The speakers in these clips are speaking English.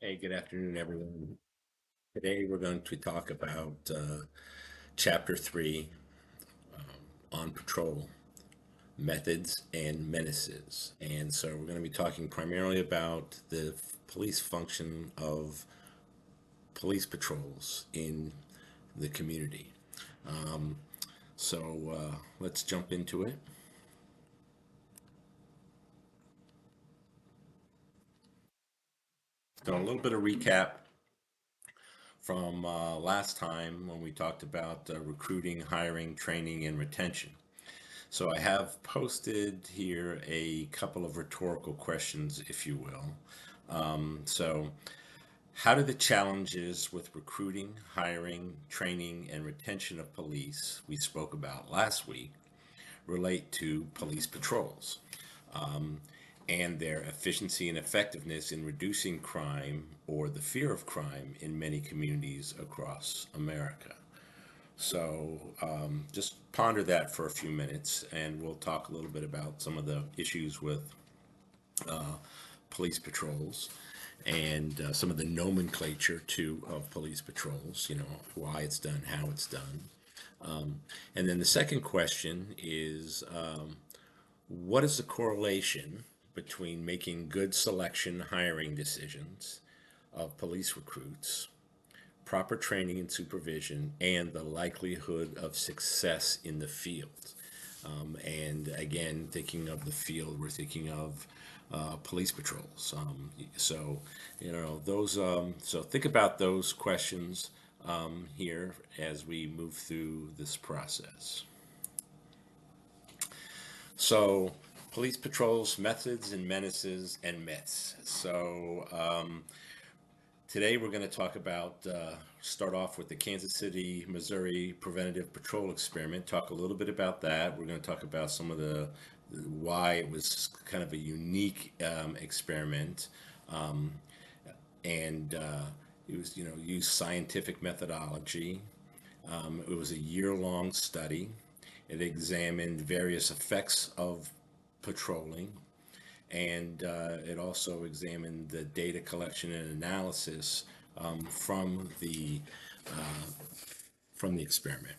Hey, good afternoon, everyone. Today we're going to talk about Chapter 3 on patrol methods and menaces. And so we're going to be talking primarily about the police function of police patrols in the community. So let's jump into it. So a little bit of recap from last time when we talked about recruiting, hiring, training, and retention. So I have posted here a couple of rhetorical questions, if you will. So, how do the challenges with recruiting, hiring, training, and retention of police we spoke about last week relate to police patrols and their efficiency and effectiveness in reducing crime or the fear of crime in many communities across America? So just ponder that for a few minutes, and we'll talk a little bit about some of the issues with police patrols and some of the nomenclature too of police patrols. Why it's done, how it's done, and then the second question is, what is the correlation between making good selection hiring decisions of police recruits, proper training and supervision, and the likelihood of success in the field? And again, thinking of the field, we're thinking of police patrols. Those. So think about those questions here as we move through this process. So, police patrols, methods and menaces and myths. Today we're going to talk about, start off with the Kansas City, Missouri Preventative Patrol Experiment, talk a little bit about that. We're going to talk about some of the why it was kind of a unique experiment. Um, and It was, used scientific methodology. It was a year-long study. It examined various effects of patrolling, and it also examined the data collection and analysis from the experiment.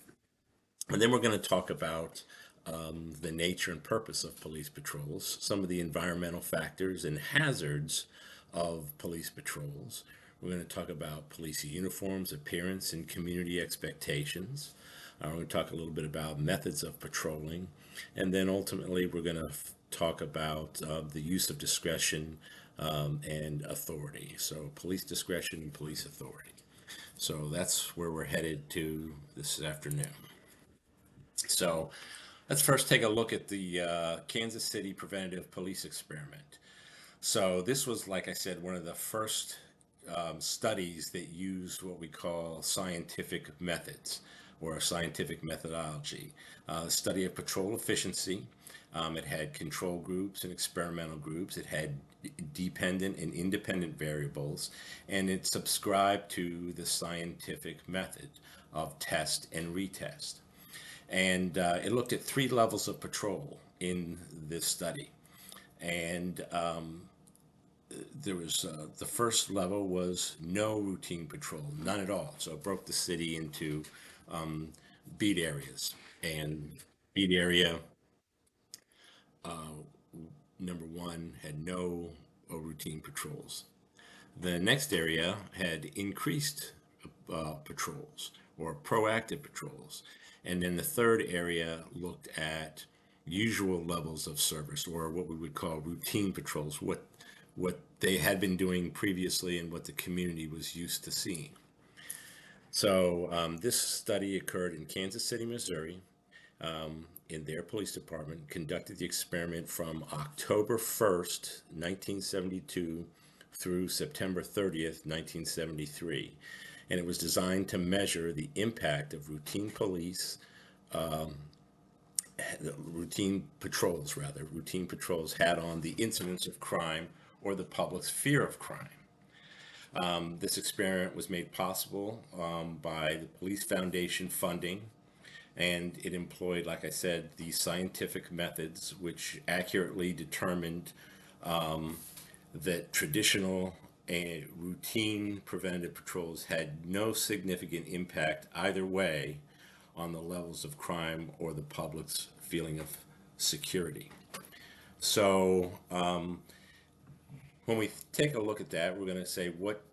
And then we're going to talk about the nature and purpose of police patrols, some of the environmental factors and hazards of police patrols. We're going to talk about police uniforms, appearance, and community expectations. We're going to talk a little bit about methods of patrolling. And then ultimately, we're going to talk about the use of discretion and authority. So, police discretion and police authority. So, that's where we're headed to this afternoon. So let's first take a look at the Kansas City Preventative Police Experiment. So this was, like I said, one of the first studies that used what we call scientific methods or scientific methodology. Study of patrol efficiency. It had control groups and experimental groups. It had dependent and independent variables, and it subscribed to the scientific method of test and retest. And it looked at three levels of patrol in this study. And there was the first level was no routine patrol, none at all. So it broke the city into beat areas. And beat area number one had no routine patrols. The next area had increased patrols or proactive patrols. And then the third area looked at usual levels of service, or what we would call routine patrols, what they had been doing previously and what the community was used to seeing. So this study occurred in Kansas City, Missouri, in their police department, conducted the experiment from October 1st, 1972 through September 30th, 1973. And it was designed to measure the impact of routine patrols had on the incidence of crime or the public's fear of crime. This experiment was made possible by the Police Foundation funding, and it employed, like I said, these scientific methods which accurately determined that traditional and routine preventative patrols had no significant impact either way on the levels of crime or the public's feeling of security. So when we take a look at that, we're going to say what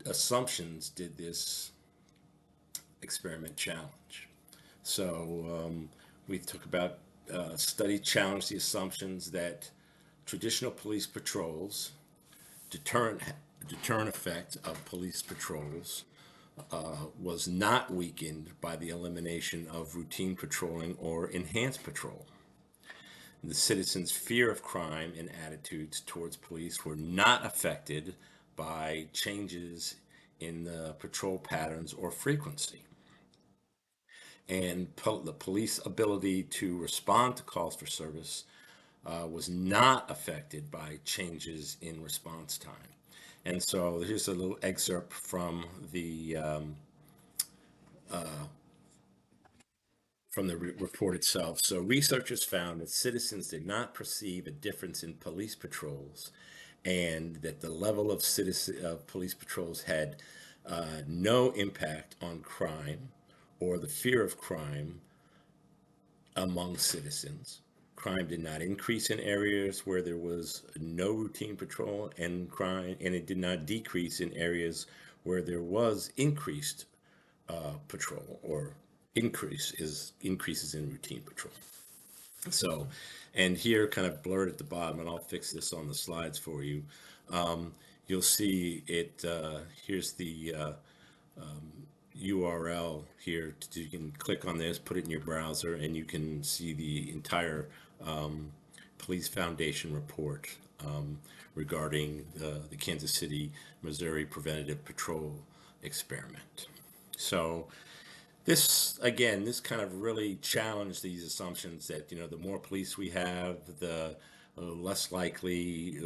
assumptions did this experiment challenge? So we took about study challenged the assumptions that traditional police patrols, deterrent effect of police patrols, was not weakened by the elimination of routine patrolling or enhanced patrol. The citizens' fear of crime and attitudes towards police were not affected by changes in the patrol patterns or frequency. And the police ability to respond to calls for service was not affected by changes in response time. And so here's a little excerpt from the report itself. So researchers found that citizens did not perceive a difference in police patrols, and that the level of police patrols had no impact on crime or the fear of crime among citizens. Crime did not increase in areas where there was no routine patrol and crime, and it did not decrease in areas where there was increased patrol or increases in routine patrol. So, and here kind of blurred at the bottom, and I'll fix this on the slides for you. You'll see it, here's the URL here. You can click on this, put it in your browser, and you can see the entire Police Foundation report regarding the Kansas City, Missouri Preventative Patrol experiment. So this kind of really challenged these assumptions that, the more police we have, the less likely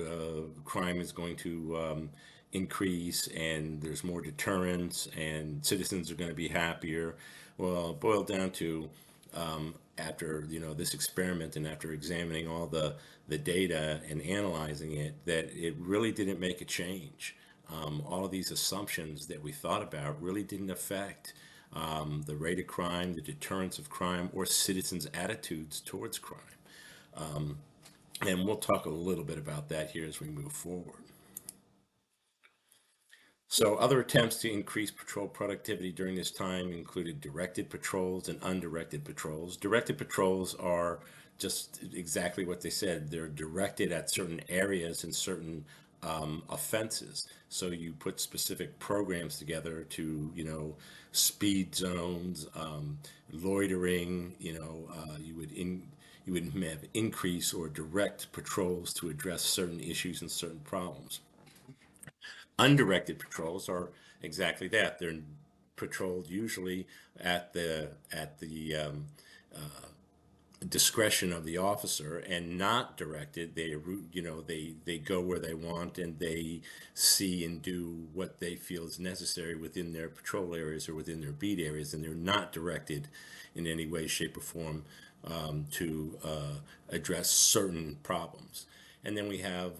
crime is going to increase, and there's more deterrence, and citizens are going to be happier. Well, it boiled down to after this experiment and after examining all the data and analyzing it, that it really didn't make a change. All of these assumptions that we thought about really didn't affect the rate of crime, the deterrence of crime, or citizens' attitudes towards crime. And we'll talk a little bit about that here as we move forward. So other attempts to increase patrol productivity during this time included directed patrols and undirected patrols. Directed patrols are just exactly what they said. They're directed at certain areas and certain offenses. So you put specific programs together to, speed zones, loitering, you would have increase or direct patrols to address certain issues and certain problems. Undirected patrols are exactly that. They're patrolled usually at the discretion of the officer and not directed. They go where they want, and they see and do what they feel is necessary within their patrol areas or within their beat areas, and they're not directed in any way, shape, or form to address certain problems. And then we have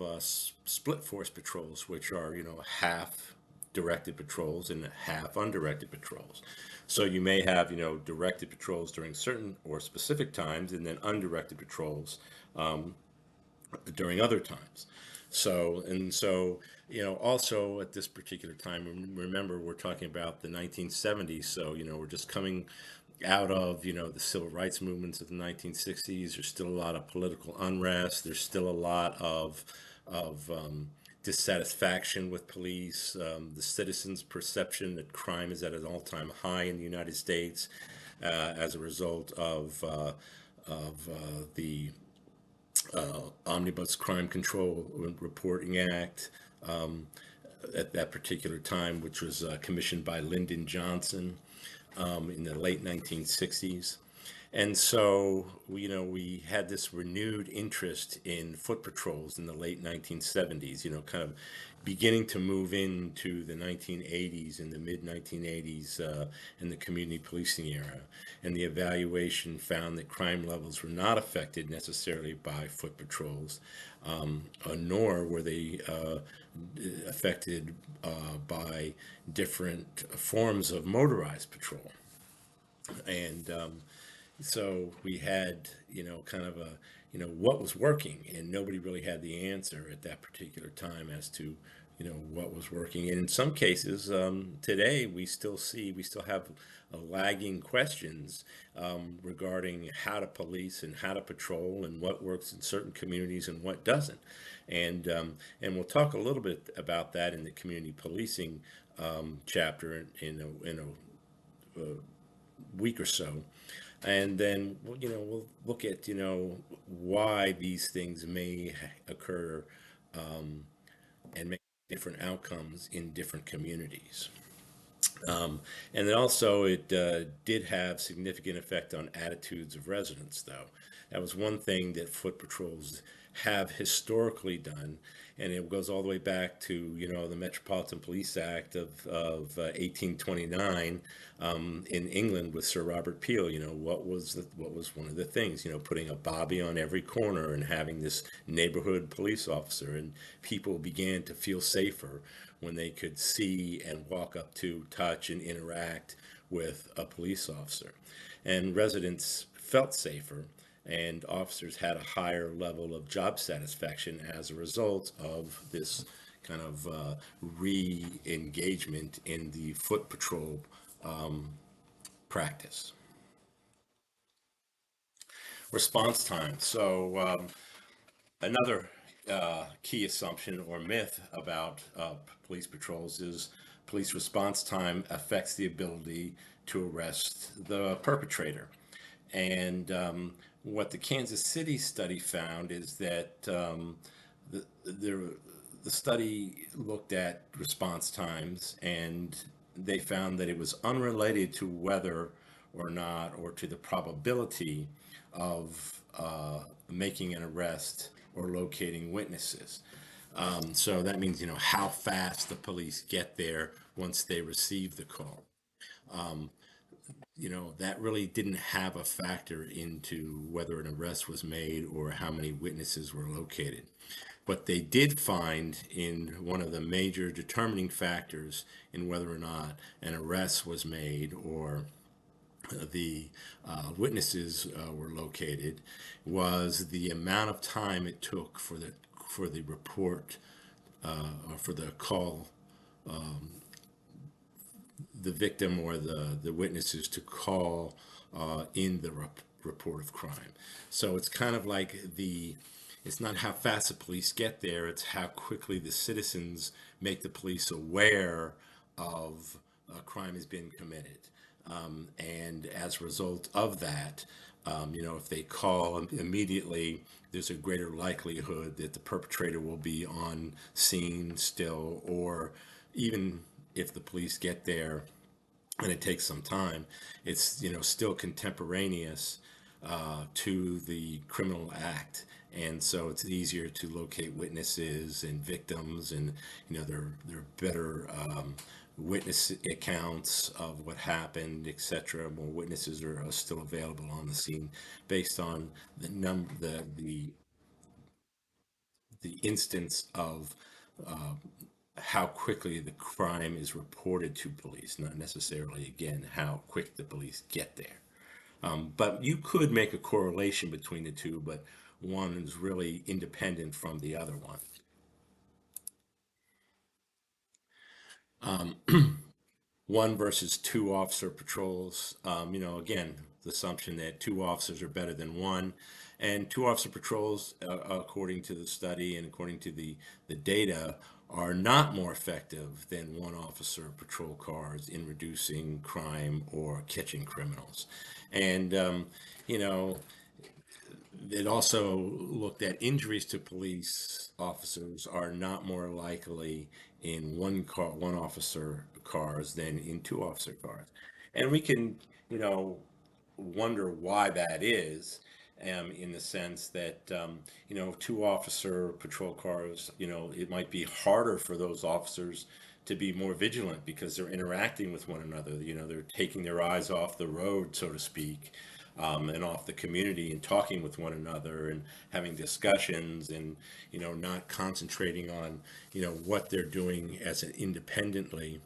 split force patrols, which are, half directed patrols and half undirected patrols. So you may have, directed patrols during certain or specific times, and then undirected patrols during other times. So, also at this particular time, remember, we're talking about the 1970s. So, we're just coming out of, the civil rights movements of the 1960s. There's still a lot of political unrest. There's still a lot of dissatisfaction with police. The citizens' perception that crime is at an all-time high in the United States as a result of the Omnibus Crime Control Reporting Act at that particular time, which was commissioned by Lyndon Johnson in the late 1960s. And so, we had this renewed interest in foot patrols in the late 1970s, kind of beginning to move into the 1980s and the mid 1980s in the community policing era. And the evaluation found that crime levels were not affected necessarily by foot patrols, nor were they affected by different forms of motorized patrol. And so we had, kind of a, what was working, and nobody really had the answer at that particular time as to, what was working. And in some cases, today we still have lagging questions regarding how to police and how to patrol and what works in certain communities and what doesn't. And we'll talk a little bit about that in the community policing chapter in a week or so. And then, we'll look at, why these things may occur and make different outcomes in different communities. And then also, it did have significant effect on attitudes of residents, though. That was one thing that foot patrols have historically done, and it goes all the way back to, the Metropolitan Police Act of 1829 in England with Sir Robert Peel. What was one of the things, putting a bobby on every corner and having this neighborhood police officer, and people began to feel safer when they could see and walk up to, touch, and interact with a police officer. And residents felt safer, and officers had a higher level of job satisfaction as a result of this kind of re engagement in the foot patrol practice. Response time. So, another key assumption or myth about police patrols is police response time affects the ability to arrest the perpetrator. And what the Kansas City study found is that the, the, the study looked at response times, and they found that it was unrelated to whether or not, or to the probability of making an arrest or locating witnesses. So that means, how fast the police get there once they receive the call. That really didn't have a factor into whether an arrest was made or how many witnesses were located. But they did find in one of the major determining factors in whether or not an arrest was made or the witnesses were located was the amount of time it took for the report or for the call, the victim or the witnesses to call in the report of crime. So it's kind of like it's not how fast the police get there, it's how quickly the citizens make the police aware of a crime has been committed. And as a result of that, if they call immediately, there's a greater likelihood that the perpetrator will be on scene still, or even if the police get there and it takes some time, it's still contemporaneous to the criminal act, and so it's easier to locate witnesses and victims, and there are better witness accounts of what happened, etc. More witnesses are still available on the scene based on the number, the instance of how quickly the crime is reported to police, not necessarily, again, how quick the police get there. But you could make a correlation between the two, but one is really independent from the other one. One versus two officer patrols. Again, the assumption that two officers are better than one. And two officer patrols, according to the study and according to the data, are not more effective than one officer patrol cars in reducing crime or catching criminals. And, you know, it also looked at injuries to police officers are not more likely in one officer cars than in two officer cars. And we can, you know, wonder why that is, in the sense that, two officer patrol cars, it might be harder for those officers to be more vigilant because they're interacting with one another. They're taking their eyes off the road, so to speak, and off the community, and talking with one another and having discussions, and not concentrating on what they're doing as an independently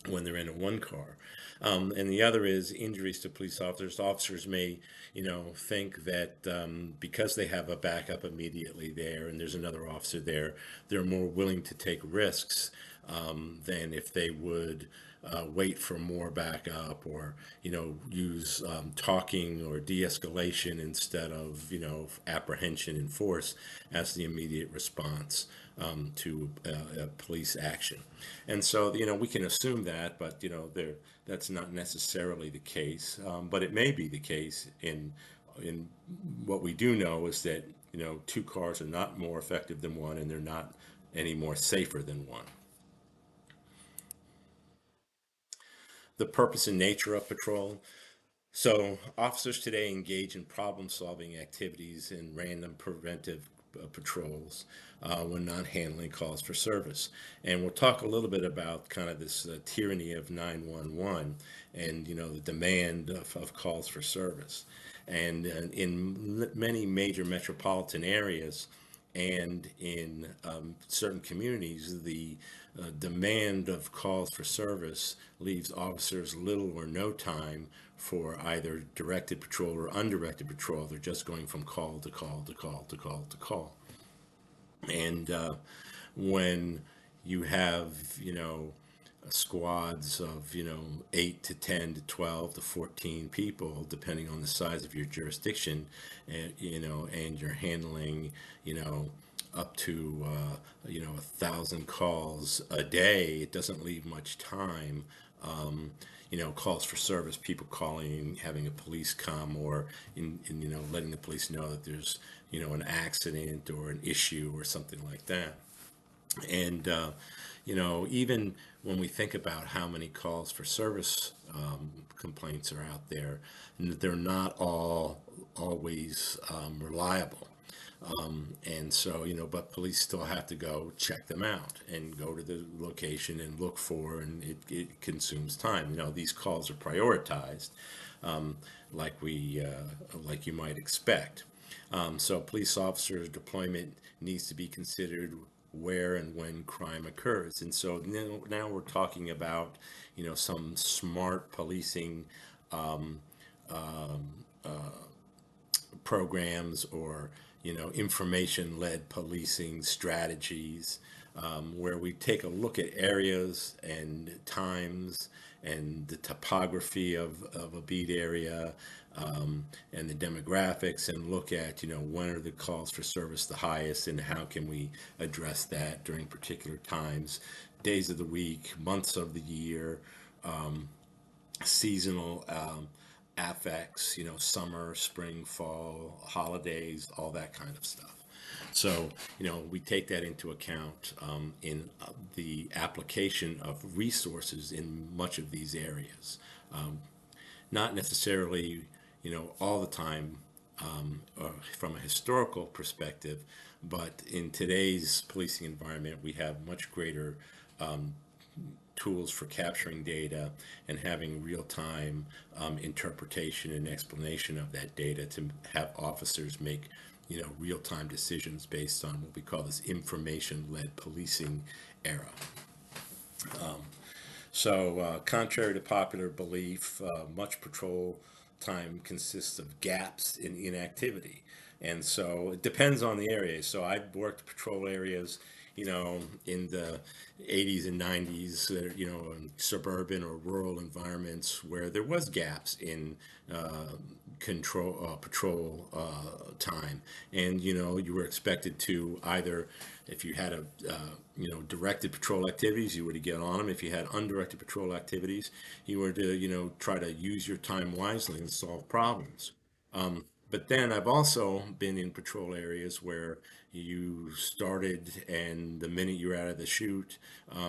when they're in a one car. And the other is injuries to police officers. Officers may, think that because they have a backup immediately there and there's another officer there, they're more willing to take risks than if they would wait for more backup, or use talking or de-escalation instead of apprehension and force as the immediate response to police action. And so we can assume that, but that's not necessarily the case. But it may be the case. In what we do know is that two cars are not more effective than one, and they're not any more safer than one. The purpose and nature of patrol. So, officers today engage in problem solving activities in random preventive patrols when not handling calls for service. And we'll talk a little bit about kind of this tyranny of 911, and the demand of calls for service. And in many major metropolitan areas, and in certain communities, the demand of calls for service leaves officers little or no time for either directed patrol or undirected patrol. They're just going from call to call to call to call to call. And when you have, squads of, 8 to 10 to 12 to 14 people, depending on the size of your jurisdiction, and, and you're handling, up to, 1,000 calls a day, it doesn't leave much time. Calls for service, people calling, having a police come, or letting the police know that there's, an accident or an issue or something like that. And, even when we think about how many calls for service complaints are out there, they're not all always reliable. And so, but police still have to go check them out and go to the location and look for, and it consumes time. These calls are prioritized, um, like you might expect. So police officers' deployment needs to be considered where and when crime occurs. And so now we're talking about, some smart policing programs, or information-led policing strategies, where we take a look at areas and times and the topography of a beat area, and the demographics, and look at when are the calls for service the highest, and how can we address that during particular times, days of the week, months of the year, seasonal affects, summer, spring, fall, holidays, all that kind of stuff. So, we take that into account in the application of resources in much of these areas. Not necessarily, all the time, from a historical perspective, but in today's policing environment, we have much greater tools for capturing data and having real-time interpretation and explanation of that data to have officers make real-time decisions based on what we call this information-led policing era. So, contrary to popular belief, much patrol time consists of gaps in inactivity. And so it depends on the area. So I've worked patrol areas, in the 80s and 90s, in suburban or rural environments where there was gaps in patrol time. And, you were expected to either, if you had directed patrol activities, you were to get on them. If you had undirected patrol activities, you were to, try to use your time wisely and solve problems. But then I've also been in patrol areas where you started, and the minute you're out of the chute,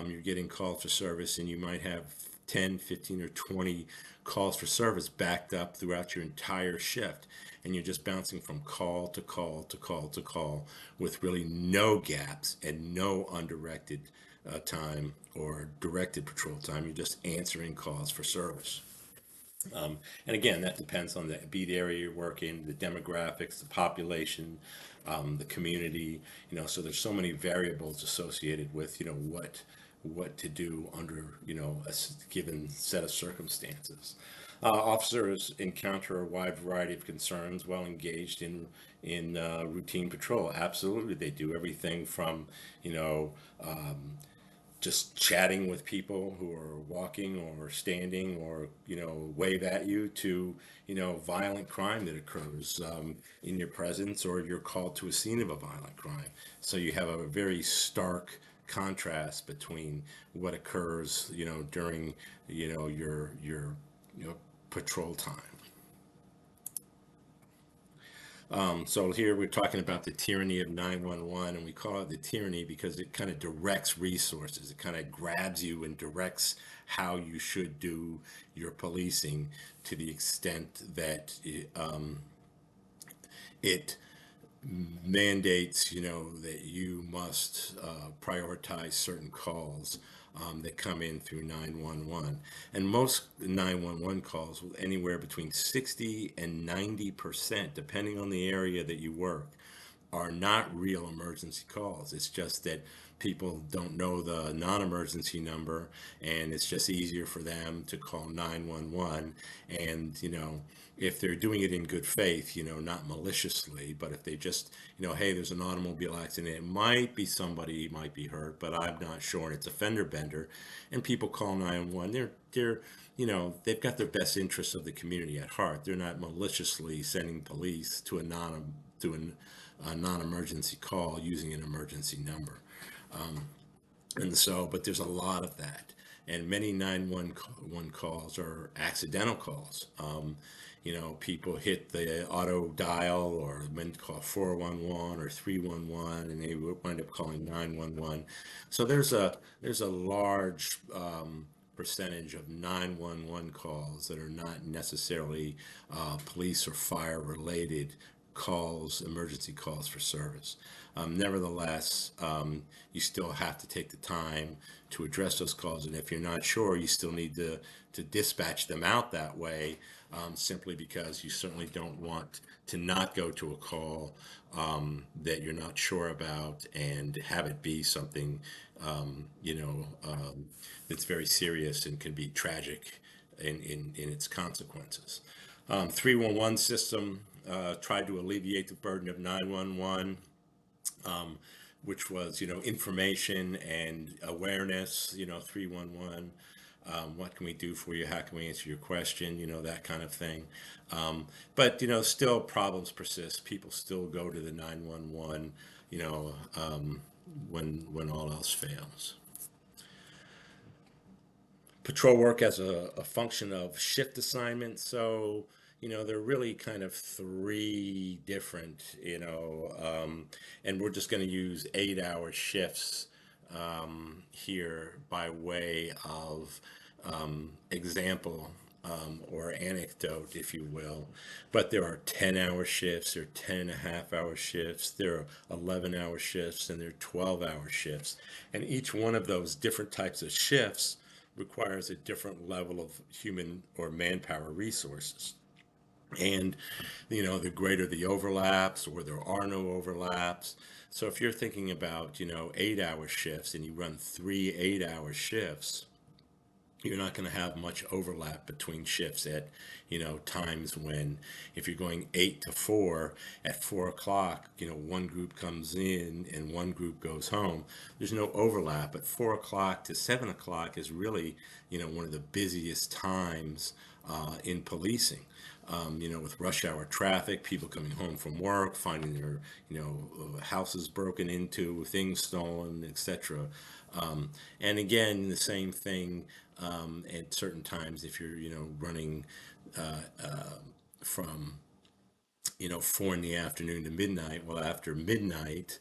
you're getting called for service, and you might have 10, 15, or 20 calls for service backed up throughout your entire shift. And you're just bouncing from call to call to call to call with really no gaps and no undirected time or directed patrol time. You're just answering calls for service. And again, that depends on the beat area you're working, the demographics, the population, the community. So there's so many variables associated with what to do under a given set of circumstances. Officers encounter a wide variety of concerns while engaged in routine patrol. Absolutely, they do everything from just chatting with people who are walking or standing or wave at you to violent crime that occurs in your presence, or you're called to a scene of a violent crime. So you have a very stark contrast between what occurs during your patrol time. So here we're talking about the tyranny of 911, and we call it the tyranny because it kind of directs resources. It kind of grabs you and directs how you should do your policing to the extent that it mandates, that you must prioritize certain calls that come in through 911. And most 911 calls, anywhere between 60 and 90%, depending on the area that you work, are not real emergency calls. It's just that people don't know the non-emergency number, and it's just easier for them to call 911. And if they're doing it in good faith, not maliciously, but if they just hey, there's an automobile accident, it might be somebody might be hurt, but I'm not sure, and it's a fender bender, and people call 911, they're they've got their best interests of the community at heart. They're not maliciously sending police to a non-emergency call using an emergency number. And so, but there's a lot of that. And many 911 calls are accidental calls. People hit the auto dial or meant to call 411 or 311, and they wind up calling 911. So there's a large percentage of 911 calls that are not necessarily police or fire related calls, emergency calls for service. Nevertheless, you still have to take the time to address those calls, and if you're not sure, you still need to dispatch them out that way, simply because you certainly don't want to not go to a call that you're not sure about and have it be something that's very serious and can be tragic in its consequences. 311 system tried to alleviate the burden of 911, which was, information and awareness, 311. What can we do for you? How can we answer your question? That kind of thing. But, still problems persist. People still go to the 911, when all else fails. Patrol work as a function of shift assignment. So, they're really kind of three different, and we're just going to use 8-hour shifts here by way of example or anecdote, if you will. But there are 10-hour shifts, there are 10.5-hour shifts, there are 11-hour shifts, and there are 12-hour shifts. And each one of those different types of shifts requires a different level of human or manpower resources. And the greater the overlaps, or there are no overlaps. So if you're thinking about 8-hour shifts and you run 3 8-hour shifts, you're not going to have much overlap between shifts at times when, if you're going 8 to 4, at 4 o'clock one group comes in and one group goes home. There's no overlap. At 4 o'clock to 7 o'clock is really one of the busiest times in policing. With rush hour traffic, people coming home from work, finding their, houses broken into, things stolen, etc. And again, the same thing at certain times if you're, running from, 4 in the afternoon to midnight. Well, after midnight,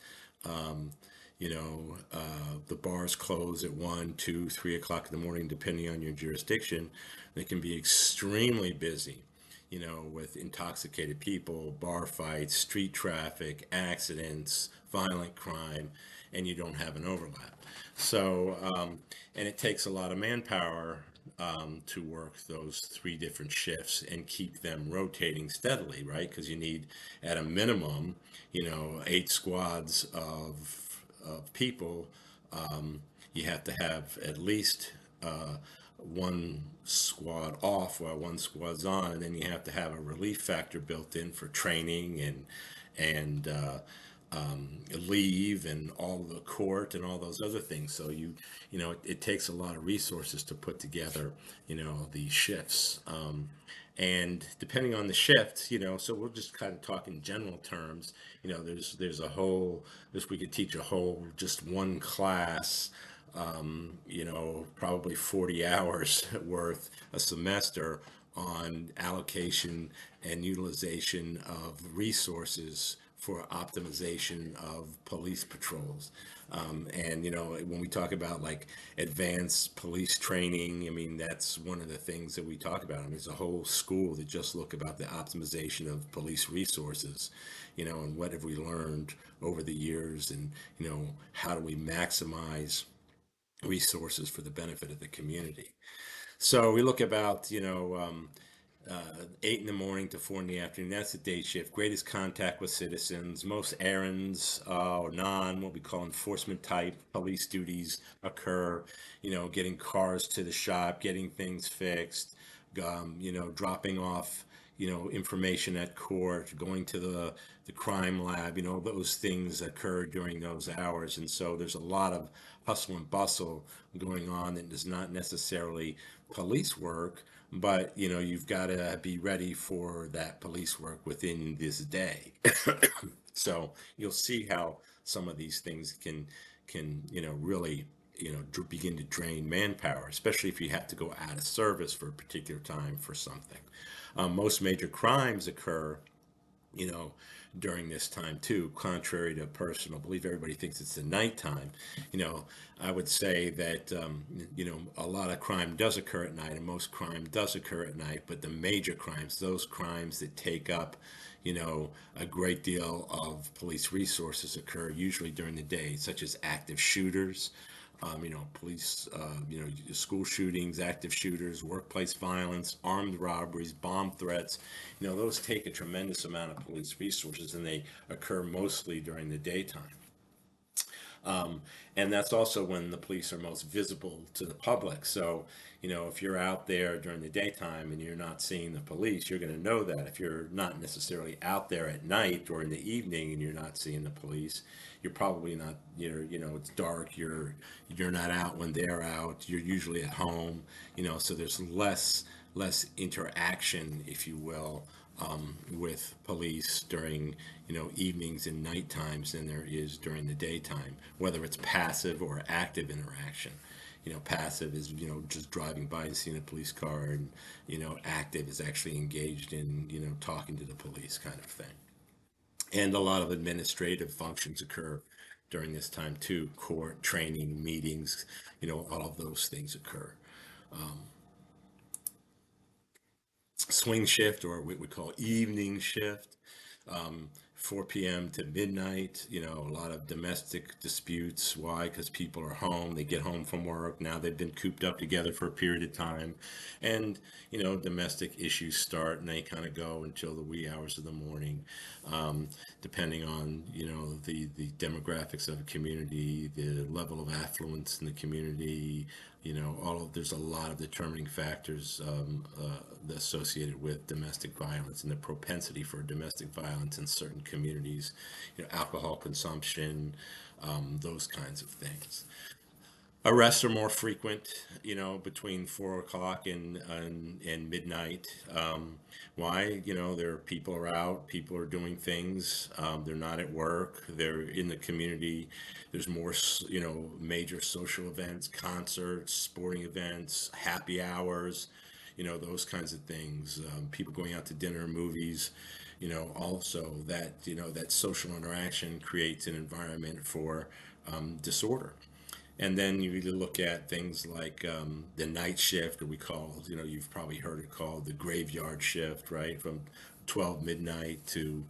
The bars close at 1, 2, 3 o'clock in the morning, depending on your jurisdiction. They can be extremely busy, with intoxicated people, bar fights, street traffic, accidents, violent crime, and you don't have an overlap. So, and it takes a lot of manpower to work those three different shifts and keep them rotating steadily, right? Because you need, at a minimum, 8 squads of people. You have to have at least one squad off while one squad's on, and then you have to have a relief factor built in for training and leave and all the court and all those other things. So it takes a lot of resources to put together, these shifts. And depending on the shift, so we'll just kind of talk in general terms. There's a whole, this we could teach a whole, just one class, probably 40 hours worth a semester on allocation and utilization of resources for optimization of police patrols. And when we talk about like advanced police training, I mean, that's one of the things that we talk about. I mean, there's a whole school that just look about the optimization of police resources, and what have we learned over the years, and how do we maximize resources for the benefit of the community. So we look about, 8 in the morning to 4 in the afternoon. That's the day shift. Greatest contact with citizens. Most errands or what we call enforcement type police duties occur. Getting cars to the shop, getting things fixed, dropping off, information at court, going to the crime lab. Those things occur during those hours. And so there's a lot of hustle and bustle going on that is not necessarily police work, but you've got to be ready for that police work within this day. So you'll see how some of these things can really begin to drain manpower, especially if you have to go out of service for a particular time for something. Most major crimes occur, you know, during this time too, contrary to personal belief. Everybody thinks it's the nighttime. I would say that, a lot of crime does occur at night, and most crime does occur at night, but the major crimes, those crimes that take up, a great deal of police resources occur usually during the day, such as active shooters, police, school shootings, active shooters, workplace violence, armed robberies, bomb threats. Those take a tremendous amount of police resources, and they occur mostly during the daytime. And that's also when the police are most visible to the public. So, if you're out there during the daytime and you're not seeing the police, you're going to know that. If you're not necessarily out there at night or in the evening and you're not seeing the police, you're probably not, it's dark, you're not out when they're out, you're usually at home, so there's less interaction, if you will, with police during evenings and night times than there is during the daytime, whether it's passive or active interaction. Passive is just driving by and seeing a police car, and active is actually engaged in talking to the police, kind of thing. And a lot of administrative functions occur during this time too: court, training, meetings, all of those things occur. Swing shift, or what we call evening shift, 4 p.m. to midnight. A lot of domestic disputes. Why? Because people are home. They get home from work. Now they've been cooped up together for a period of time. And, domestic issues start and they kind of go until the wee hours of the morning, depending on, the demographics of a community, the level of affluence in the community, there's a lot of determining factors associated with domestic violence and the propensity for domestic violence in certain communities, alcohol consumption, those kinds of things. Arrests are more frequent, between 4 o'clock and midnight. Why? People are out, people are doing things. They're not at work. They're in the community. There's more, major social events, concerts, sporting events, happy hours, those kinds of things. People going out to dinner, movies. also that, that social interaction creates an environment for disorder. And then you either look at things like the night shift, or we call, you've probably heard it called the graveyard shift, right? From 12 midnight to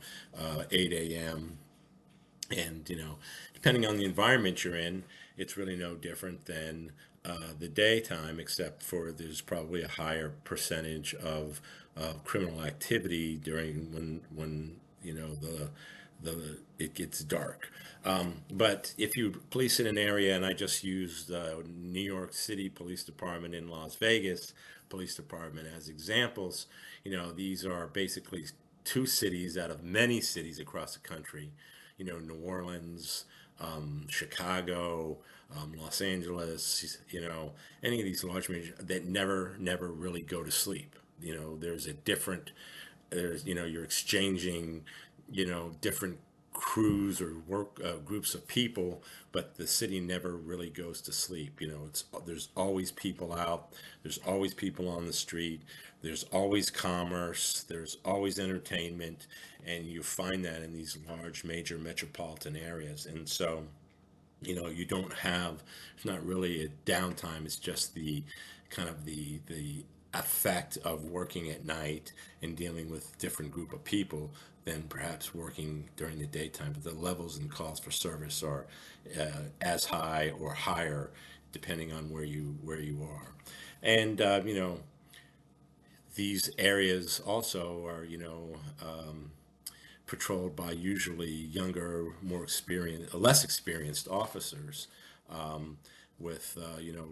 8 a.m. And, depending on the environment you're in, it's really no different than the daytime, except for there's probably a higher percentage of criminal activity during when the it gets dark. But if you police in an area, and I just used New York City Police Department in Las Vegas Police Department as examples, these are basically two cities out of many cities across the country. New Orleans, Chicago, Los Angeles, any of these large major that never really go to sleep. There's a different, you're exchanging, different crews or work groups of people, but the city never really goes to sleep. There's always people out, there's always people on the street, there's always commerce, there's always entertainment, and you find that in these large major metropolitan areas. And so, you don't have, it's not really a downtime, it's just the kind of the effect of working at night and dealing with different group of people than perhaps working during the daytime. But the levels and calls for service are as high or higher depending on where you are. And these areas also are, patrolled by usually younger, more experienced, less experienced officers, with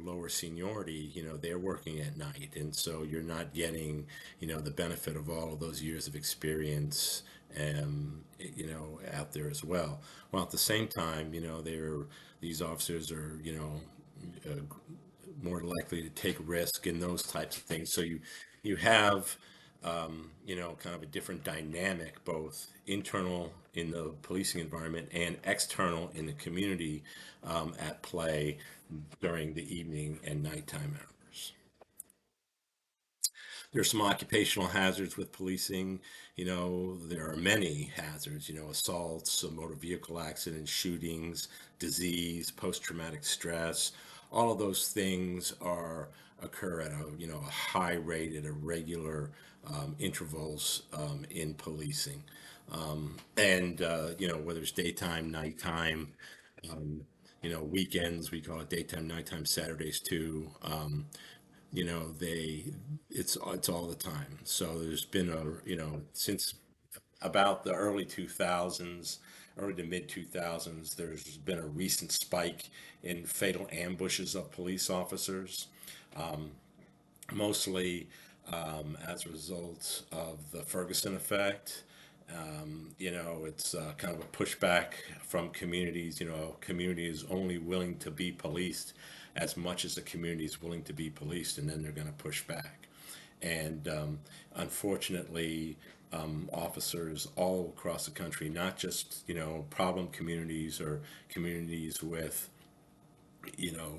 lower seniority. They're working at night, and so you're not getting the benefit of all of those years of experience, out there as well. While at the same time, these officers are uh, more likely to take risk in those types of things. So you have kind of a different dynamic, both internal in the policing environment and external in the community, at play during the evening and nighttime hours. There's some occupational hazards with policing. There are many hazards, assaults, motor vehicle accidents, shootings, disease, post-traumatic stress. All of those things occur at a high rate at irregular intervals in policing. And whether it's daytime, nighttime, weekends, we call it daytime, nighttime, Saturdays too. They it's all the time. So there's been since about the early 2000s, early to mid 2000s, there's been a recent spike in fatal ambushes of police officers, mostly as a result of the Ferguson effect. It's kind of a pushback from communities. A community is only willing to be policed as much as the community is willing to be policed, and then they're going to push back. And unfortunately, officers all across the country, not just problem communities or communities with you know,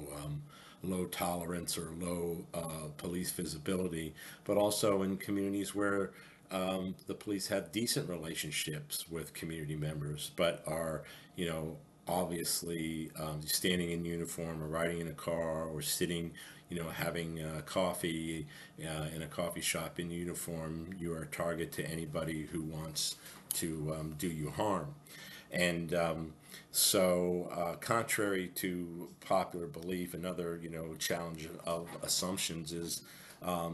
low tolerance or low police visibility, but also in communities where the police have decent relationships with community members, but are, obviously standing in uniform or riding in a car or sitting, having coffee in a coffee shop in uniform. You are a target to anybody who wants to do you harm. And contrary to popular belief, another challenge of assumptions is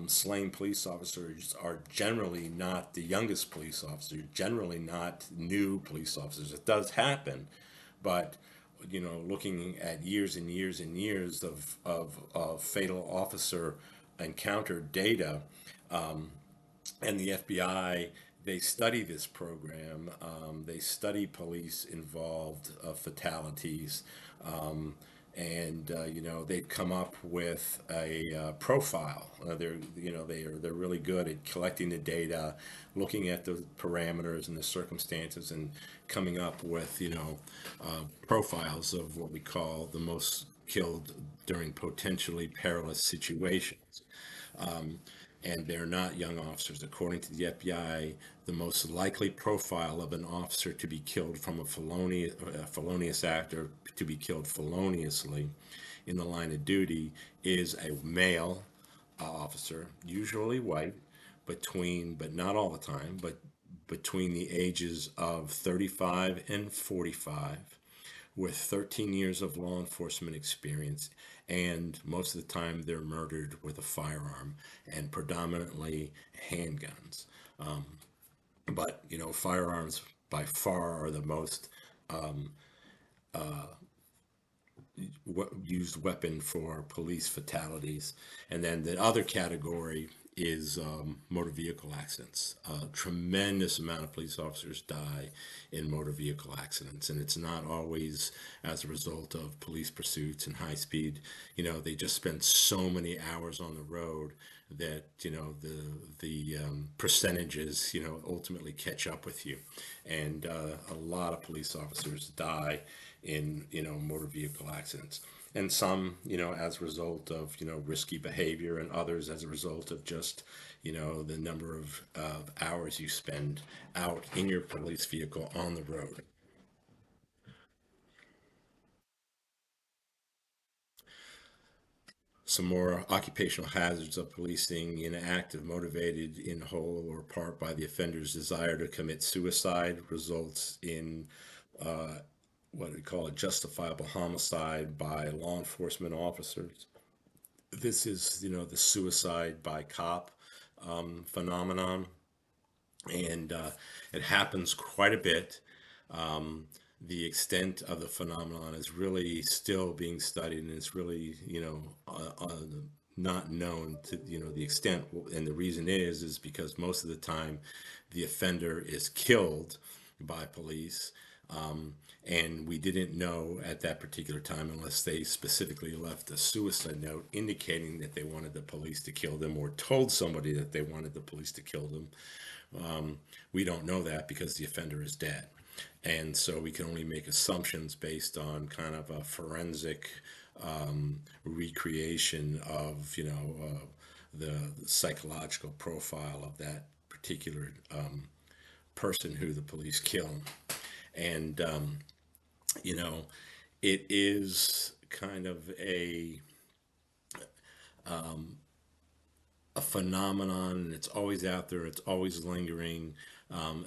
slain police officers are generally not the youngest police officers, generally not new police officers. It does happen, but looking at years and years and years of fatal officer encounter data, and the FBI, they study this program. They study police involved fatalities, and they've come up with a profile. They're really good at collecting the data, looking at the parameters and the circumstances, and coming up with profiles of what we call the most killed during potentially perilous situations. and they're not young officers. According to the FBI, the most likely profile of an officer to be killed from a felonious act or to be killed feloniously in the line of duty is a male officer, usually white, but not all the time, but between the ages of 35 and 45, with 13 years of law enforcement experience, and most of the time they're murdered with a firearm and predominantly handguns. But firearms by far are the most used weapon for police fatalities. And then the other category is motor vehicle accidents. A tremendous amount of police officers die in motor vehicle accidents, and it's not always as a result of police pursuits and high speed. They just spend so many hours on the road that the percentages ultimately catch up with you, and a lot of police officers die in motor vehicle accidents, and some as a result of risky behavior, and others as a result of just the number of hours you spend out in your police vehicle on the road. Some more occupational hazards of policing: an act of motivated in whole or part by the offender's desire to commit suicide results in what we call a justifiable homicide by law enforcement officers. This is, the suicide by cop phenomenon, and it happens quite a bit. The extent of the phenomenon is really still being studied, and it's really, not known to, the extent. And the reason is because most of the time the offender is killed by police. And we didn't know at that particular time, unless they specifically left a suicide note indicating that they wanted the police to kill them, or told somebody that they wanted the police to kill them. We don't know that because the offender is dead. And so we can only make assumptions based on kind of a forensic recreation of, the psychological profile of that particular person who the police kill. And, you know, it is kind of a phenomenon, and it's always out there, it's always lingering,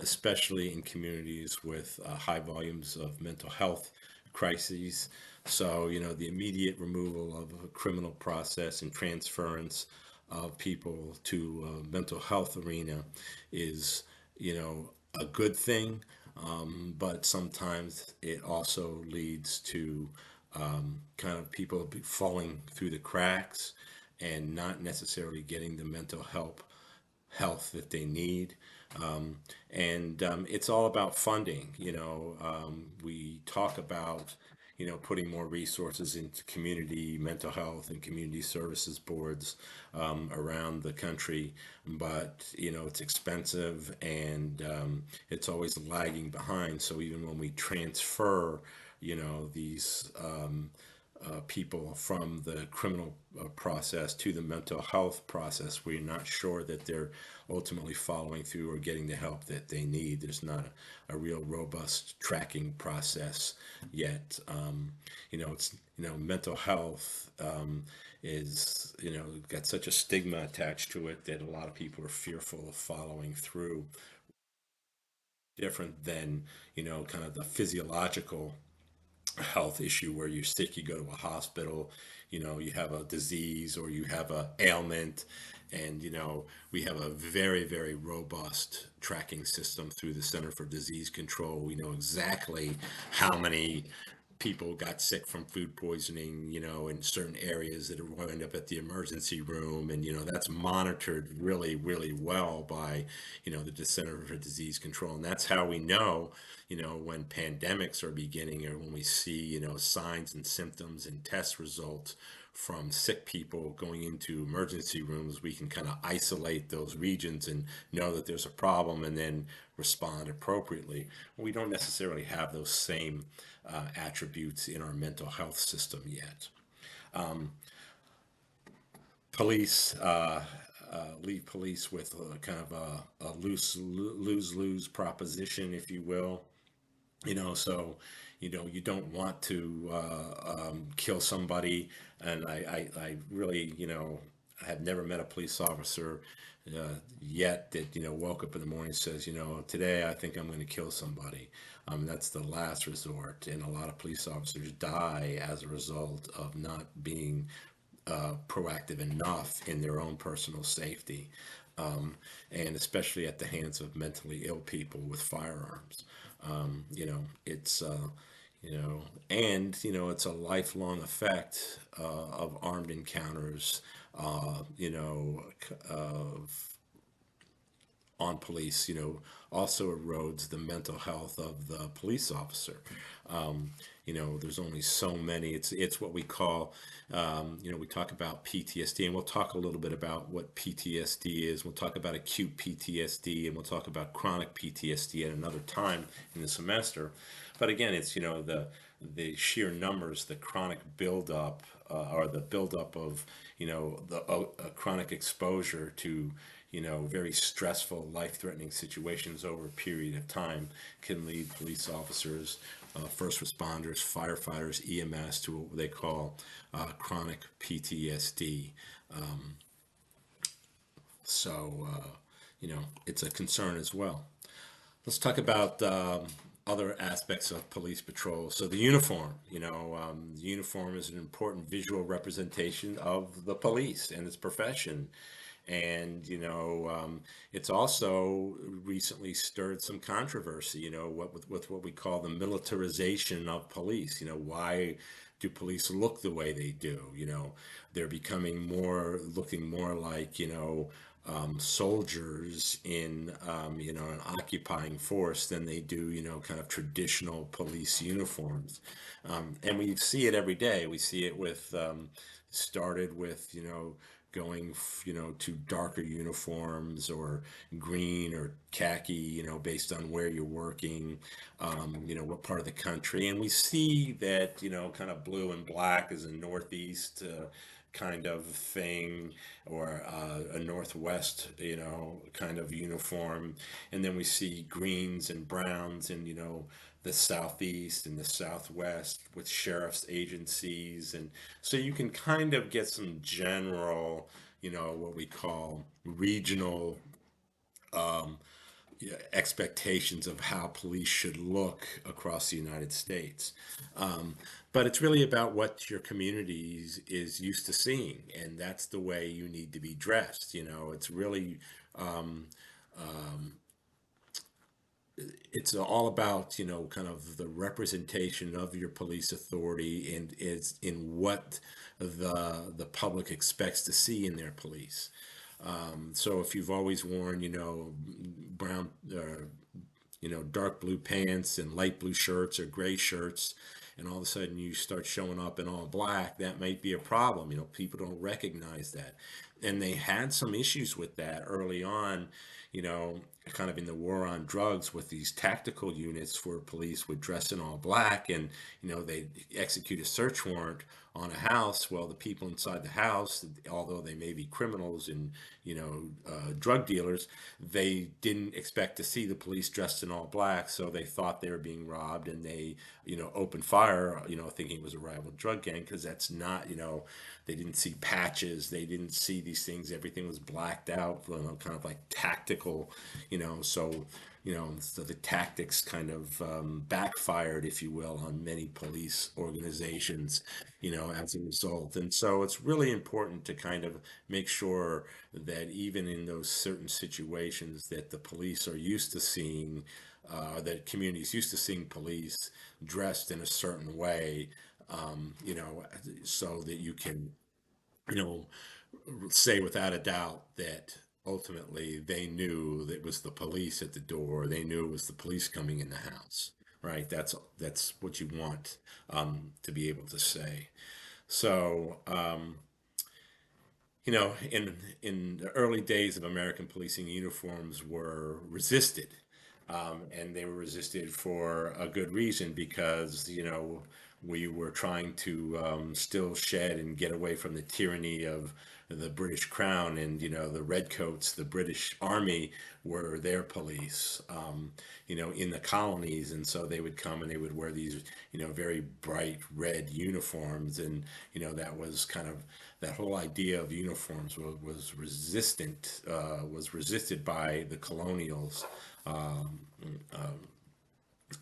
especially in communities with high volumes of mental health crises. So, the immediate removal of a criminal process and transference of people to a mental health arena is, a good thing, but sometimes it also leads to kind of people falling through the cracks and not necessarily getting the mental health that they need. And it's all about funding. We talk about putting more resources into community mental health and community services boards around the country, but it's expensive, and it's always lagging behind. So even when we transfer these people from the criminal process to the mental health process, we're not sure that they're ultimately following through or getting the help that they need. There's not a real robust tracking process yet. It's mental health is got such a stigma attached to it that a lot of people are fearful of following through. Different than kind of the physiological health issue where you're sick, you go to a hospital, you have a disease or you have a ailment, and we have a very, very robust tracking system through the Center for Disease Control. We know exactly how many people got sick from food poisoning, in certain areas that are end up at the emergency room. And, that's monitored really, really well by, the Center for Disease Control. And that's how we know, when pandemics are beginning, or when we see, signs and symptoms and test results from sick people going into emergency rooms. We can kind of isolate those regions and know that there's a problem, and then respond appropriately. We don't necessarily have those same attributes in our mental health system yet. Police leave police with kind of a loose lose-lose proposition, if you will. So you don't want to kill somebody. And I really, I have never met a police officer yet that woke up in the morning and says, today I think I'm going to kill somebody. That's the last resort, and a lot of police officers die as a result of not being proactive enough in their own personal safety, and especially at the hands of mentally ill people with firearms. It's and it's a lifelong effect of armed encounters, of on police, also erodes the mental health of the police officer. There's only so many. It's what we call, we talk about PTSD, and we'll talk a little bit about what PTSD is. We'll talk about acute PTSD, and we'll talk about chronic PTSD at another time in the semester. But again, it's the sheer numbers, the chronic buildup, or the buildup of the chronic exposure to very stressful, life-threatening situations over a period of time can lead police officers, first responders, firefighters, EMS to what they call chronic PTSD. Um, so, it's a concern as well. Let's talk about other aspects of police patrol. So the uniform, the uniform is an important visual representation of the police and its profession. And it's also recently stirred some controversy. With what we call the militarization of police. Why do police look the way they do? They're becoming looking more like soldiers in an occupying force than they do kind of traditional police uniforms. And we see it every day. We see it with started with going to darker uniforms, or green or khaki, based on where you're working, what part of the country. And we see that kind of blue and black is a northeast kind of thing, or a northwest kind of uniform. And then we see greens and browns in the southeast and the southwest with sheriff's agencies. And so you can kind of get some general, what we call regional expectations of how police should look across the United States. Um, but it's really about what your community is used to seeing, and that's the way you need to be dressed. It's really um, it's all about kind of the representation of your police authority, and it's in what the public expects to see in their police. So if you've always worn brown, dark blue pants and light blue shirts or gray shirts, and all of a sudden you start showing up in all black, that might be a problem. People don't recognize that. And they had some issues with that early on, kind of in the war on drugs, with these tactical units where police would dress in all black, and they execute a search warrant on a house. Well, the people inside the house, although they may be criminals and drug dealers, they didn't expect to see the police dressed in all black, so they thought they were being robbed, and they opened fire, thinking it was a rival drug gang, because that's not, they didn't see patches, they didn't see these things, everything was blacked out, kind of like tactical, so the tactics kind of backfired, if you will, on many police organizations, as a result. And so it's really important to kind of make sure that even in those certain situations that the police are used to seeing, that communities used to seeing police dressed in a certain way, so that you can, you know, say without a doubt that ultimately they knew that it was the police at the door. They knew it was the police coming in the house, right? That's what you want to be able to say. So, in the early days of American policing, uniforms were resisted, and they were resisted for a good reason, because we were trying to still shed and get away from the tyranny of the British Crown, and the redcoats, the British Army, were their police, in the colonies, and so they would come and they would wear these, very bright red uniforms, and that was kind of that whole idea of uniforms was resisted by the colonials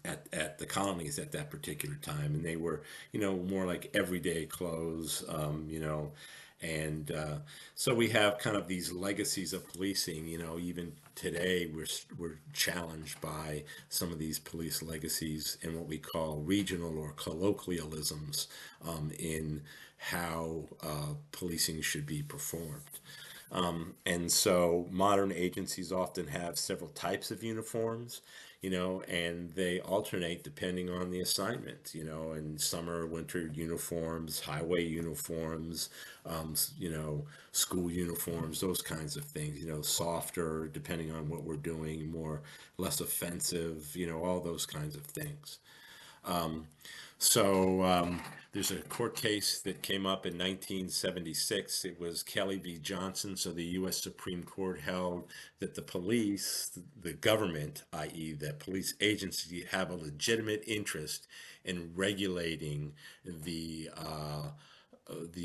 at the colonies at that particular time, and they were more like everyday clothes, and so we have kind of these legacies of policing. Even today we're challenged by some of these police legacies and what we call regional or colloquialisms in how policing should be performed. And so modern agencies often have several types of uniforms, and they alternate depending on the assignment, and summer, winter uniforms, highway uniforms, school uniforms, those kinds of things, softer depending on what we're doing, more, less offensive, all those kinds of things. So there's a court case that came up in 1976. It was Kelly v. Johnson. So the U.S. Supreme Court held that the police, the government, i.e., the police agency, have a legitimate interest in regulating the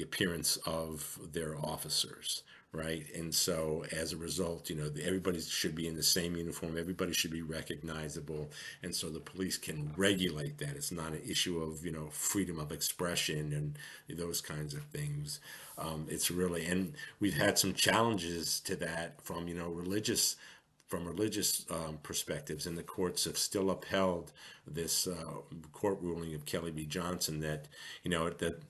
appearance of their officers, right? And so as a result, everybody should be in the same uniform, everybody should be recognizable, and so the police can regulate that. It's not an issue of, freedom of expression and those kinds of things. It's really, and we've had some challenges to that from, religious perspectives, and the courts have still upheld this court ruling of Kelly v. Johnson that, that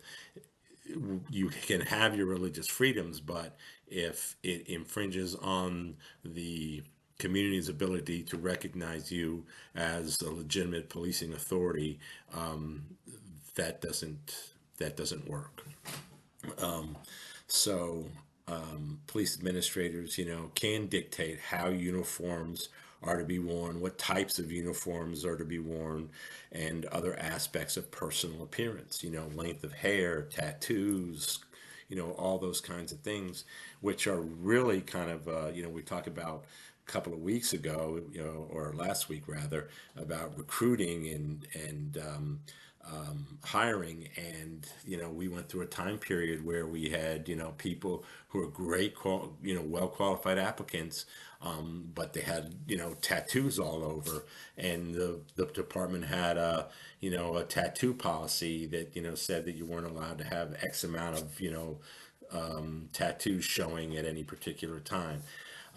you can have your religious freedoms, but if it infringes on the community's ability to recognize you as a legitimate policing authority, that doesn't work. So police administrators, can dictate how uniforms are to be worn, what types of uniforms are to be worn, and other aspects of personal appearance, length of hair, tattoos, all those kinds of things, which are really kind of, we talked about a couple of weeks ago, or last week rather, about recruiting and hiring, and we went through a time period where we had people who are great, well qualified applicants, but they had tattoos all over, and the department had a tattoo policy that said that you weren't allowed to have X amount of tattoos showing at any particular time.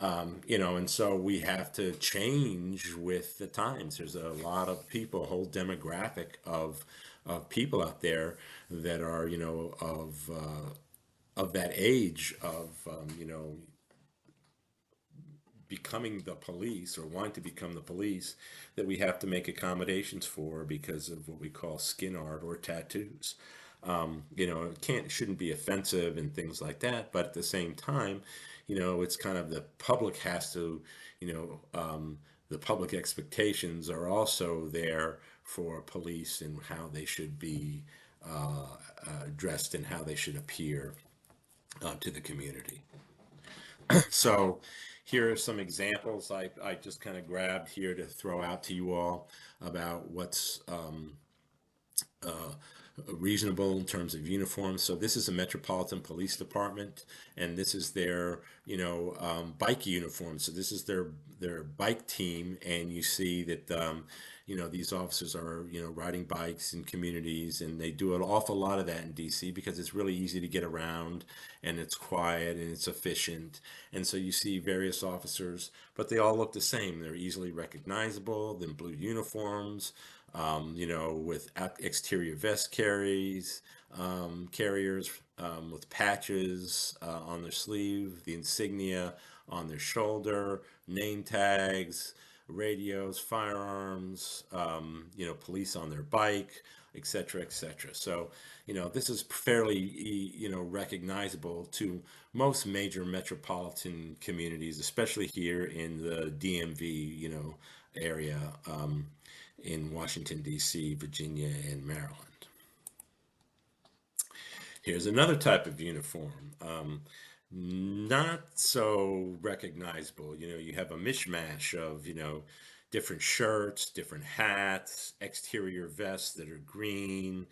And so we have to change with the times. There's a lot of people, a whole demographic of people out there that are, of that age of, becoming the police or wanting to become the police, that we have to make accommodations for because of what we call skin art or tattoos. It shouldn't be offensive and things like that, but at the same time, it's kind of the public has to, the public expectations are also there for police and how they should be dressed and how they should appear to the community. So here are some examples I just kind of grabbed here to throw out to you all about what's reasonable in terms of uniforms. So this is a Metropolitan Police Department, and this is their bike uniform. So this is their bike team, and you see that these officers are riding bikes in communities, and they do an awful lot of that in DC because it's really easy to get around, and it's quiet and it's efficient. And so you see various officers, but they all look the same. They're easily recognizable. They're in blue uniforms, with exterior vest carriers, with patches on their sleeve, the insignia on their shoulder, name tags, radios, firearms, police on their bike, etc., etc. So, this is fairly, recognizable to most major metropolitan communities, especially here in the DMV, area, in Washington, D.C., Virginia, and Maryland. Here's another type of uniform. Not so recognizable. You have a mishmash of, different shirts, different hats, exterior vests that are green,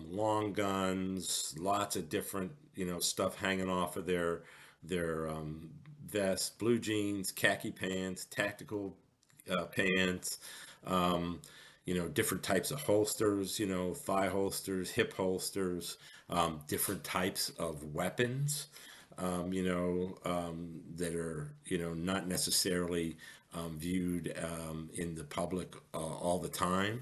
long guns, lots of different, stuff hanging off of their vests, blue jeans, khaki pants, tactical pants, um, different types of holsters, thigh holsters, hip holsters, different types of weapons, that are, not necessarily viewed in the public all the time.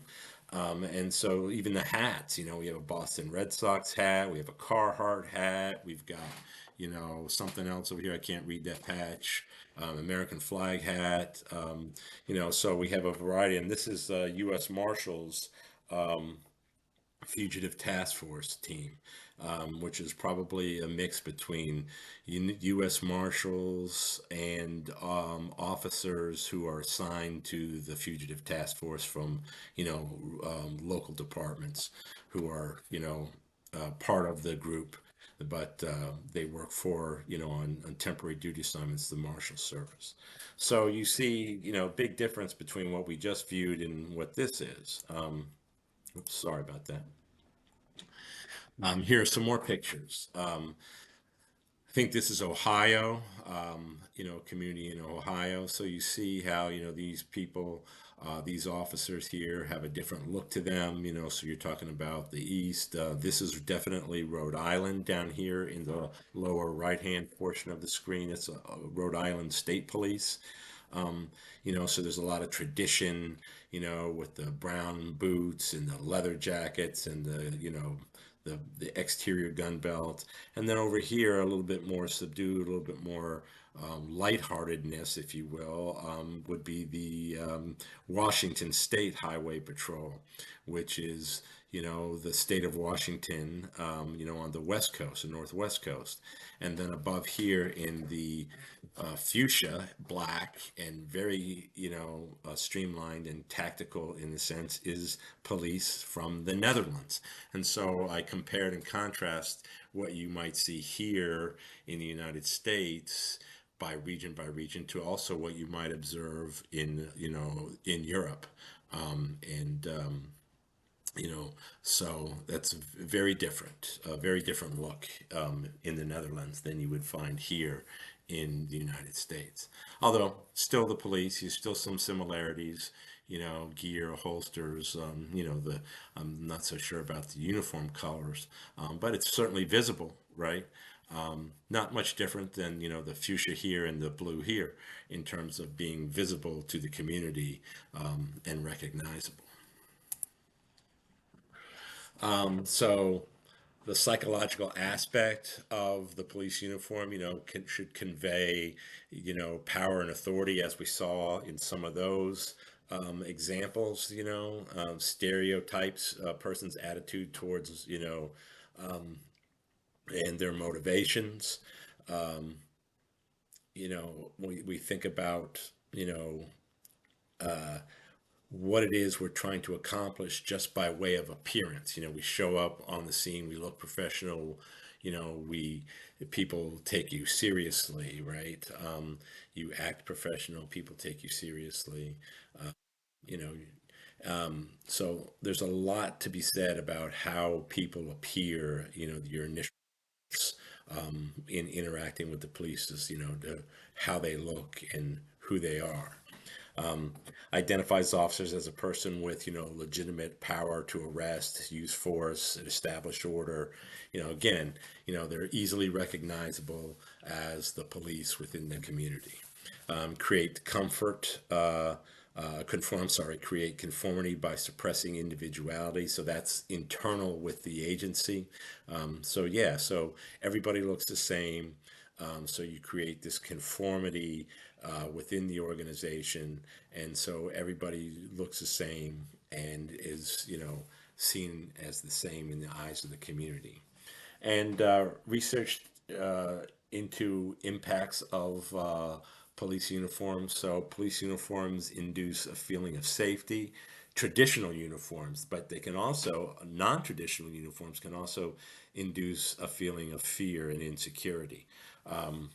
And so even the hats, we have a Boston Red Sox hat, we have a Carhartt hat, we've got, something else over here. I can't read that patch. American flag hat. So we have a variety, and this is U.S. Marshals Fugitive Task Force team, which is probably a mix between U.S. Marshals and officers who are assigned to the Fugitive Task Force from, local departments who are, part of the group, but they work for, on temporary duty assignments, the Marshal Service. So you see, big difference between what we just viewed and what this is. Oops, sorry about that. Here are some more pictures. I think this is Ohio, community in Ohio. So you see how, these people, these officers here have a different look to them, so you're talking about the East. This is definitely Rhode Island down here in the lower right-hand portion of the screen. It's Rhode Island State Police. So there's a lot of tradition, with the brown boots and the leather jackets and the exterior gun belt. And then over here, a little bit more subdued, a little bit more lightheartedness, if you will, would be the Washington State Highway Patrol, which is, the state of Washington, on the West Coast, the Northwest Coast. And then above here in the fuchsia, black, and very, streamlined and tactical in the sense, is police from the Netherlands. And so I compared and contrast what you might see here in the United States by region to also what you might observe in, in Europe. And so that's very different, a very different look in the Netherlands than you would find here in the United States. Although still the police, you still some similarities, gear, holsters, I'm not so sure about the uniform colors, but it's certainly visible, right? Not much different than, the fuchsia here and the blue here in terms of being visible to the community and recognizable. So the psychological aspect of the police uniform, should convey, power and authority, as we saw in some of those examples, stereotypes, a person's attitude towards, and their motivations. Um, we think about, what it is we're trying to accomplish just by way of appearance. We show up on the scene, we look professional, we people take you seriously, right? You act professional, people take you seriously. You know, so there's a lot to be said about how people appear. Your initial in interacting with the police is, how they look and who they are. um, Identifies officers as a person with, legitimate power to arrest, use force, establish order. Again, they're easily recognizable as the police within the community. Create comfort, conform, sorry, create conformity by suppressing individuality. So that's internal with the agency. So yeah, so everybody looks the same. So you create this conformity within the organization, and so everybody looks the same and is, seen as the same in the eyes of the community. And research into impacts of police uniforms. So police uniforms induce a feeling of safety, traditional uniforms, but they can also, non-traditional uniforms can also induce a feeling of fear and insecurity. Um,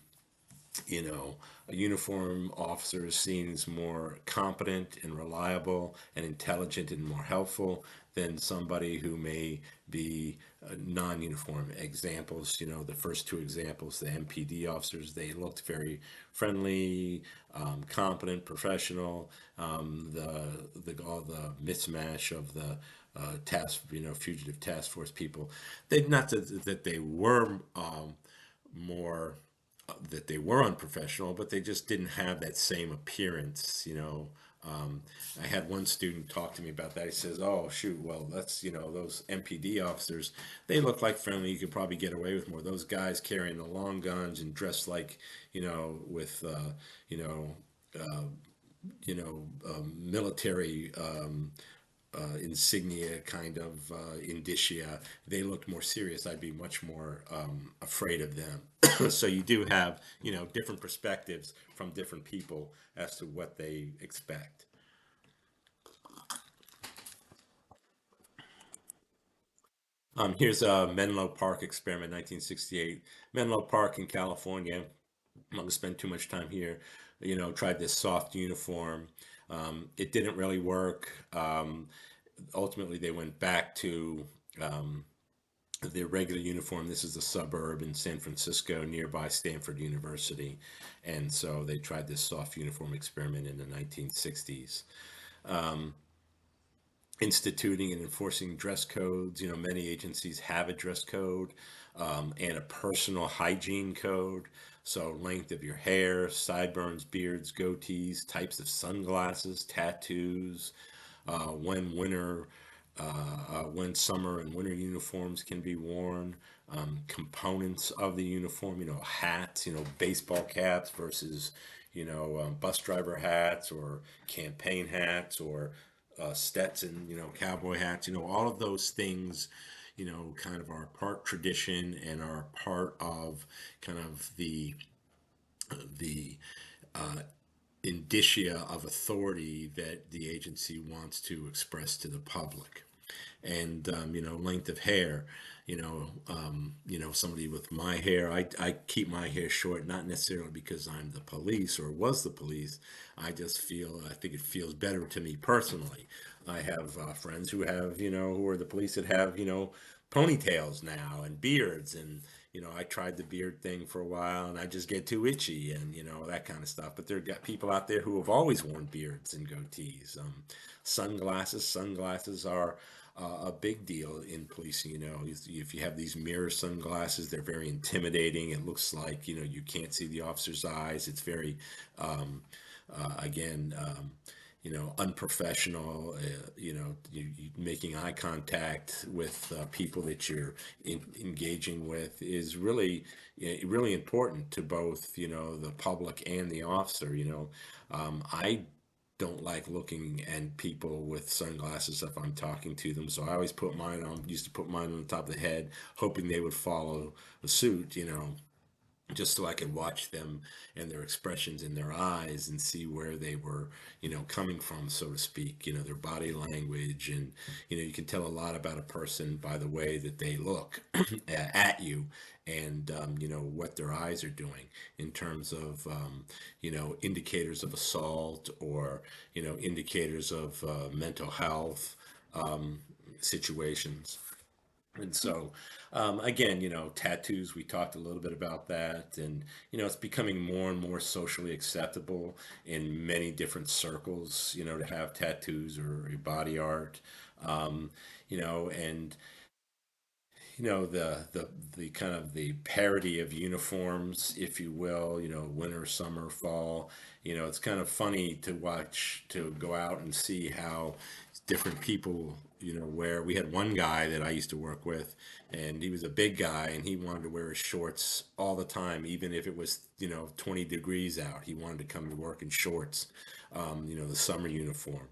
you know, a uniform officer is seen as more competent and reliable and intelligent and more helpful than somebody who may be non-uniform. Examples, the first two examples, the MPD officers, they looked very friendly, competent, professional. All the mismatch of the fugitive task force people. They not that they were more that they were unprofessional, but they just didn't have that same appearance. I had one student talk to me about that. He says, "Oh, shoot, well, that's those MPD officers. They look like friendly. You could probably get away with more. Those guys carrying the long guns and dressed like, with, you know, uh, military." Insignia kind of indicia, they looked more serious. I'd be much more afraid of them. So you do have, different perspectives from different people as to what they expect. Here's a Menlo Park experiment, 1968. Menlo Park in California. I'm not going to spend too much time here. Tried this soft uniform. It didn't really work. Ultimately, they went back to their regular uniform. This is a suburb in San Francisco nearby Stanford University. And so they tried this soft uniform experiment in the 1960s. Um, Instituting and enforcing dress codes. Many agencies have a dress code and a personal hygiene code. So, length of your hair, sideburns, beards, goatees, types of sunglasses, tattoos, when winter, when summer and winter uniforms can be worn, components of the uniform, hats, baseball caps versus, bus driver hats or campaign hats or Stetson, cowboy hats, all of those things, kind of are part tradition and are part of kind of the indicia of authority that the agency wants to express to the public. And length of hair. Somebody with my hair, I keep my hair short, not necessarily because I'm the police or was the police. I think it feels better to me personally. I have friends who have, who are the police that have, ponytails now and beards. And I tried the beard thing for a while and I just get too itchy and that kind of stuff. But there got people out there who have always worn beards and goatees. Sunglasses are a big deal in policing. If you have these mirror sunglasses, they're very intimidating. It looks like you can't see the officer's eyes. It's very again, unprofessional. You making eye contact with people that you're engaging with is really, really important to both, the public and the officer. I don't like looking at people with sunglasses if I'm talking to them, so I always put mine on. Used to put mine on the top of the head, hoping they would follow suit. Just so I could watch them and their expressions in their eyes and see where they were, coming from, so to speak, their body language. And, you can tell a lot about a person by the way that they look at you and, what their eyes are doing in terms of, indicators of assault or, indicators of mental health situations. And so, again, tattoos, we talked a little bit about that. And, it's becoming more and more socially acceptable in many different circles, to have tattoos or body art. Um, and the kind of the parody of uniforms, if you will, winter, summer, fall. It's kind of funny to watch, to go out and see how different people, wear. We had one guy that I used to work with, and he was a big guy, and he wanted to wear his shorts all the time, even if it was 20 degrees out. He wanted to come to work in shorts, the summer uniform.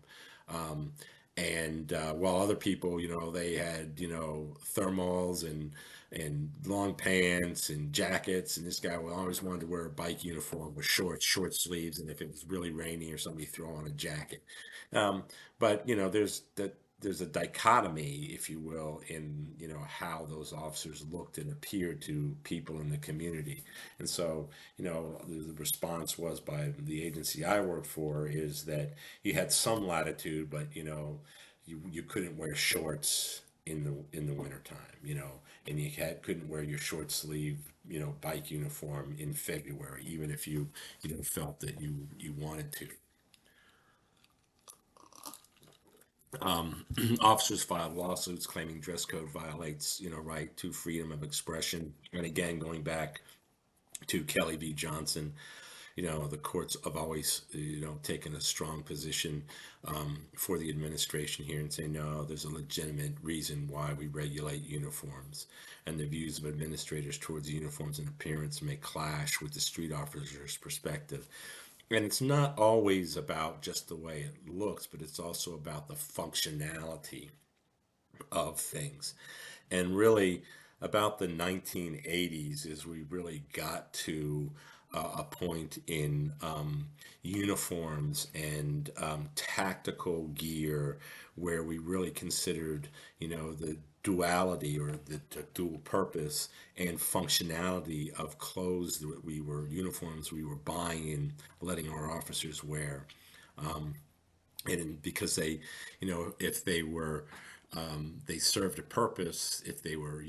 Um, And while other people, they had, thermals and long pants and jackets, and this guy always wanted to wear a bike uniform with short sleeves, and if it was really rainy or something, throw on a jacket. Um, but there's a dichotomy, if you will, in how those officers looked and appeared to people in the community. And so, the response was by the agency I work for is that you had some latitude, but you couldn't wear shorts in the wintertime, and couldn't wear your short sleeve, bike uniform in February, even if you felt that you wanted to. Officers filed lawsuits claiming dress code violates, right to freedom of expression. And again, going back to Kelly v. Johnson, the courts have always, taken a strong position for the administration here and say, no, there's a legitimate reason why we regulate uniforms. And the views of administrators towards uniforms and appearance may clash with the street officer's perspective. And it's not always about just the way it looks, but it's also about the functionality of things. And really, about the 1980s is we really got to a point in uniforms and tactical gear where we really considered, the duality or the dual purpose and functionality of clothes that uniforms we were buying and letting our officers wear. And because if they served a purpose. If they were,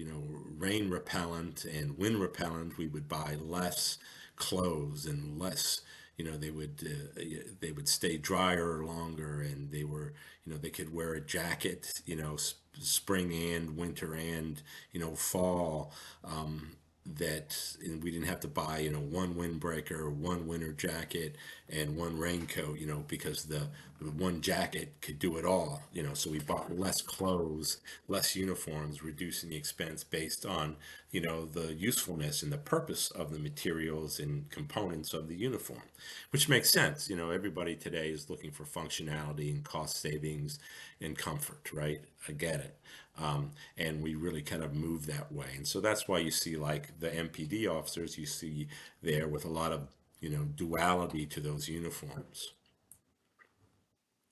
rain repellent and wind repellent, we would buy less clothes and less. They would stay drier longer, and they could wear a jacket, spring and winter and fall. And we didn't have to buy one windbreaker, one winter jacket, and one raincoat, because the one jacket could do it all. So we bought less clothes, less uniforms, reducing the expense based on the usefulness and the purpose of the materials and components of the uniform, which makes sense. Everybody today is looking for functionality and cost savings and comfort, right? I get it. And we really kind of move that way. And so that's why you see like the MPD officers you see there with a lot of, duality to those uniforms.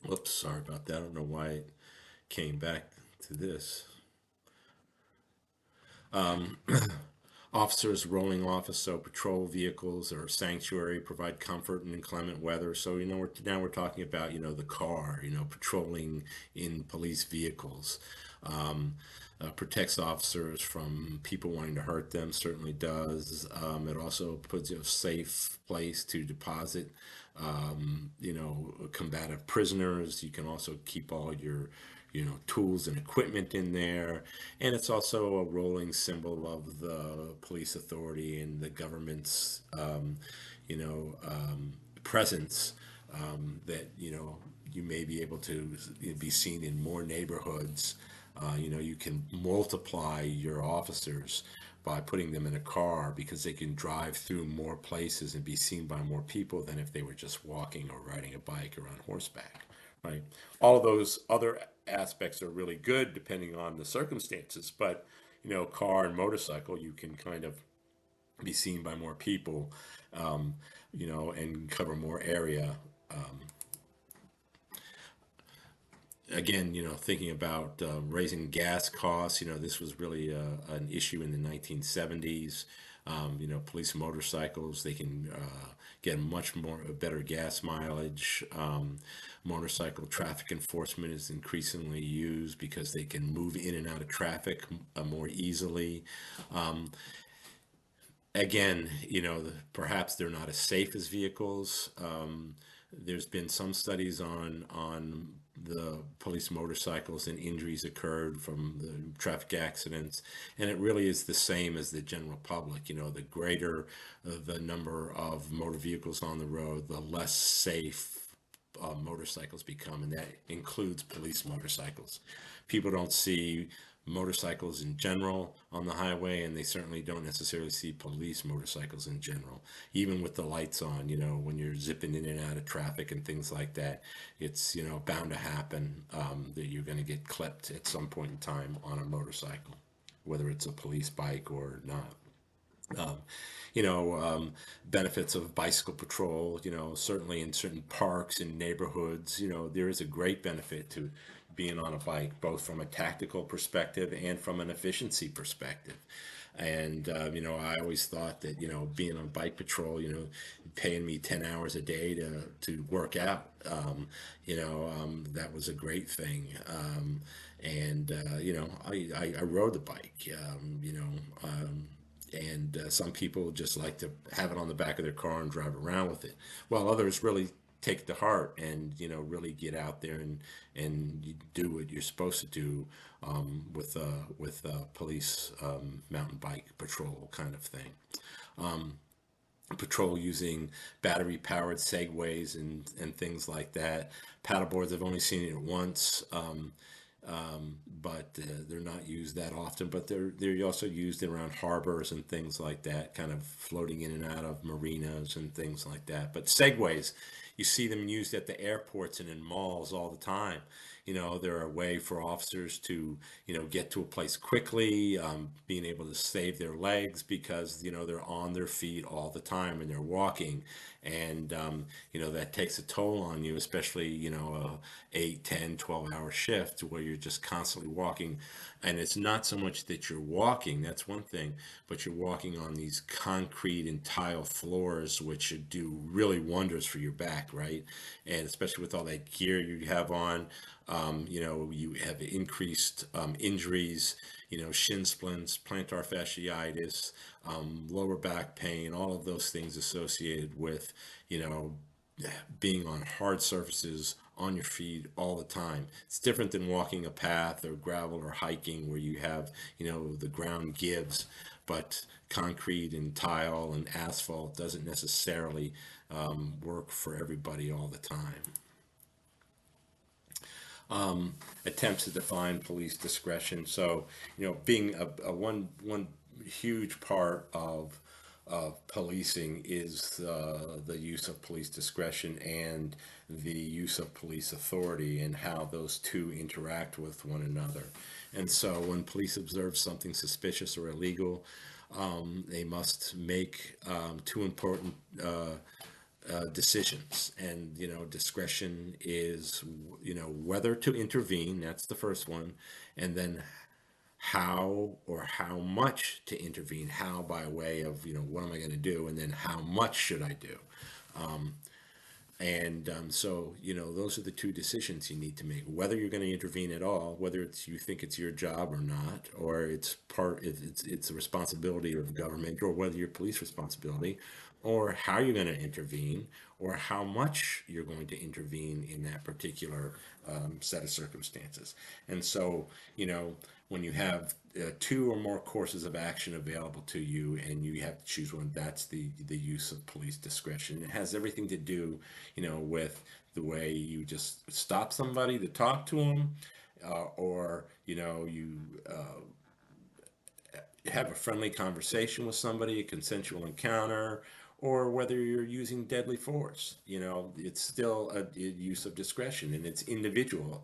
Whoops, sorry about that. I don't know why it came back to this. Officers rolling office, so patrol vehicles or sanctuary provide comfort in inclement weather. So now we're talking about the car, patrolling in police vehicles. Protects officers from people wanting to hurt them, certainly does. It also puts you a safe place to deposit, combative prisoners. You can also keep all your, tools and equipment in there. And it's also a rolling symbol of the police authority and the government's, you know, presence, that, you may be able to be seen in more neighborhoods. You can multiply your officers by putting them in a car because they can drive through more places and be seen by more people than if they were just walking or riding a bike or on horseback, right? All of those other aspects are really good depending on the circumstances, but car and motorcycle, you can kind of be seen by more people, and cover more area. Um, Again, thinking about raising gas costs, this was really an issue in the 1970s. Police motorcycles, they can get much more better gas mileage. Motorcycle traffic enforcement is increasingly used because they can move in and out of traffic more easily. Um, Again, perhaps they're not as safe as vehicles. There's been some studies on the police motorcycles and injuries occurred from the traffic accidents, and it really is the same as the general public. The greater the number of motor vehicles on the road, the less safe motorcycles become, and that includes police motorcycles. People don't see motorcycles in general on the highway, and they certainly don't necessarily see police motorcycles in general. Even with the lights on, when you're zipping in and out of traffic and things like that, it's, bound to happen, that you're going to get clipped at some point in time on a motorcycle, whether it's a police bike or not. um, Benefits of bicycle patrol, certainly in certain parks and neighborhoods, there is a great benefit to being on a bike, both from a tactical perspective and from an efficiency perspective. And, I always thought that, being on bike patrol, paying me 10 hours a day to work out, that was a great thing. I rode the bike, and some people just like to have it on the back of their car and drive around with it, while others really take it to heart and really get out there and you do what you're supposed to do, with police, mountain bike patrol kind of thing. Patrol using battery powered segways and things like that. Paddleboards, I've only seen it once, but they're not used that often. But they're also used around harbors and things like that, kind of floating in and out of marinas and things like that. But segways, you see them used at the airports and in malls all the time. They're a way for officers to, get to a place quickly, being able to save their legs because, they're on their feet all the time and they're walking. And, that takes a toll on you, especially, a 8, 10, 12-hour shift where you're just constantly walking. And it's not so much that you're walking, that's one thing, but you're walking on these concrete and tile floors, which should do really wonders for your back, right? And especially with all that gear you have on, you have increased injuries, shin splints, plantar fasciitis, lower back pain, all of those things associated with, you know, being on hard surfaces on your feet all the time. It's different than walking a path or gravel or hiking where you have, the ground gives, but concrete and tile and asphalt doesn't necessarily work for everybody all the time. Attempts to define police discretion. So, being a one huge part of policing is the use of police discretion and the use of police authority and how those two interact with one another. And so when police observe something suspicious or illegal, they must make two important decisions. And discretion is whether to intervene, that's the first one, and then how or how much to intervene. How by way of what am I going to do, and then how much should I do. So, those are the two decisions you need to make: whether you're going to intervene at all, whether you think it's your job or not, or it's a responsibility of government, or whether your police responsibility, or how you're going to intervene, or how much you're going to intervene in that particular set of circumstances. And so, when you have two or more courses of action available to you and you have to choose one, that's the use of police discretion. It has everything to do, with the way you just stop somebody to talk to them, or you have a friendly conversation with somebody, a consensual encounter, or whether you're using deadly force. It's still a use of discretion, and it's individual.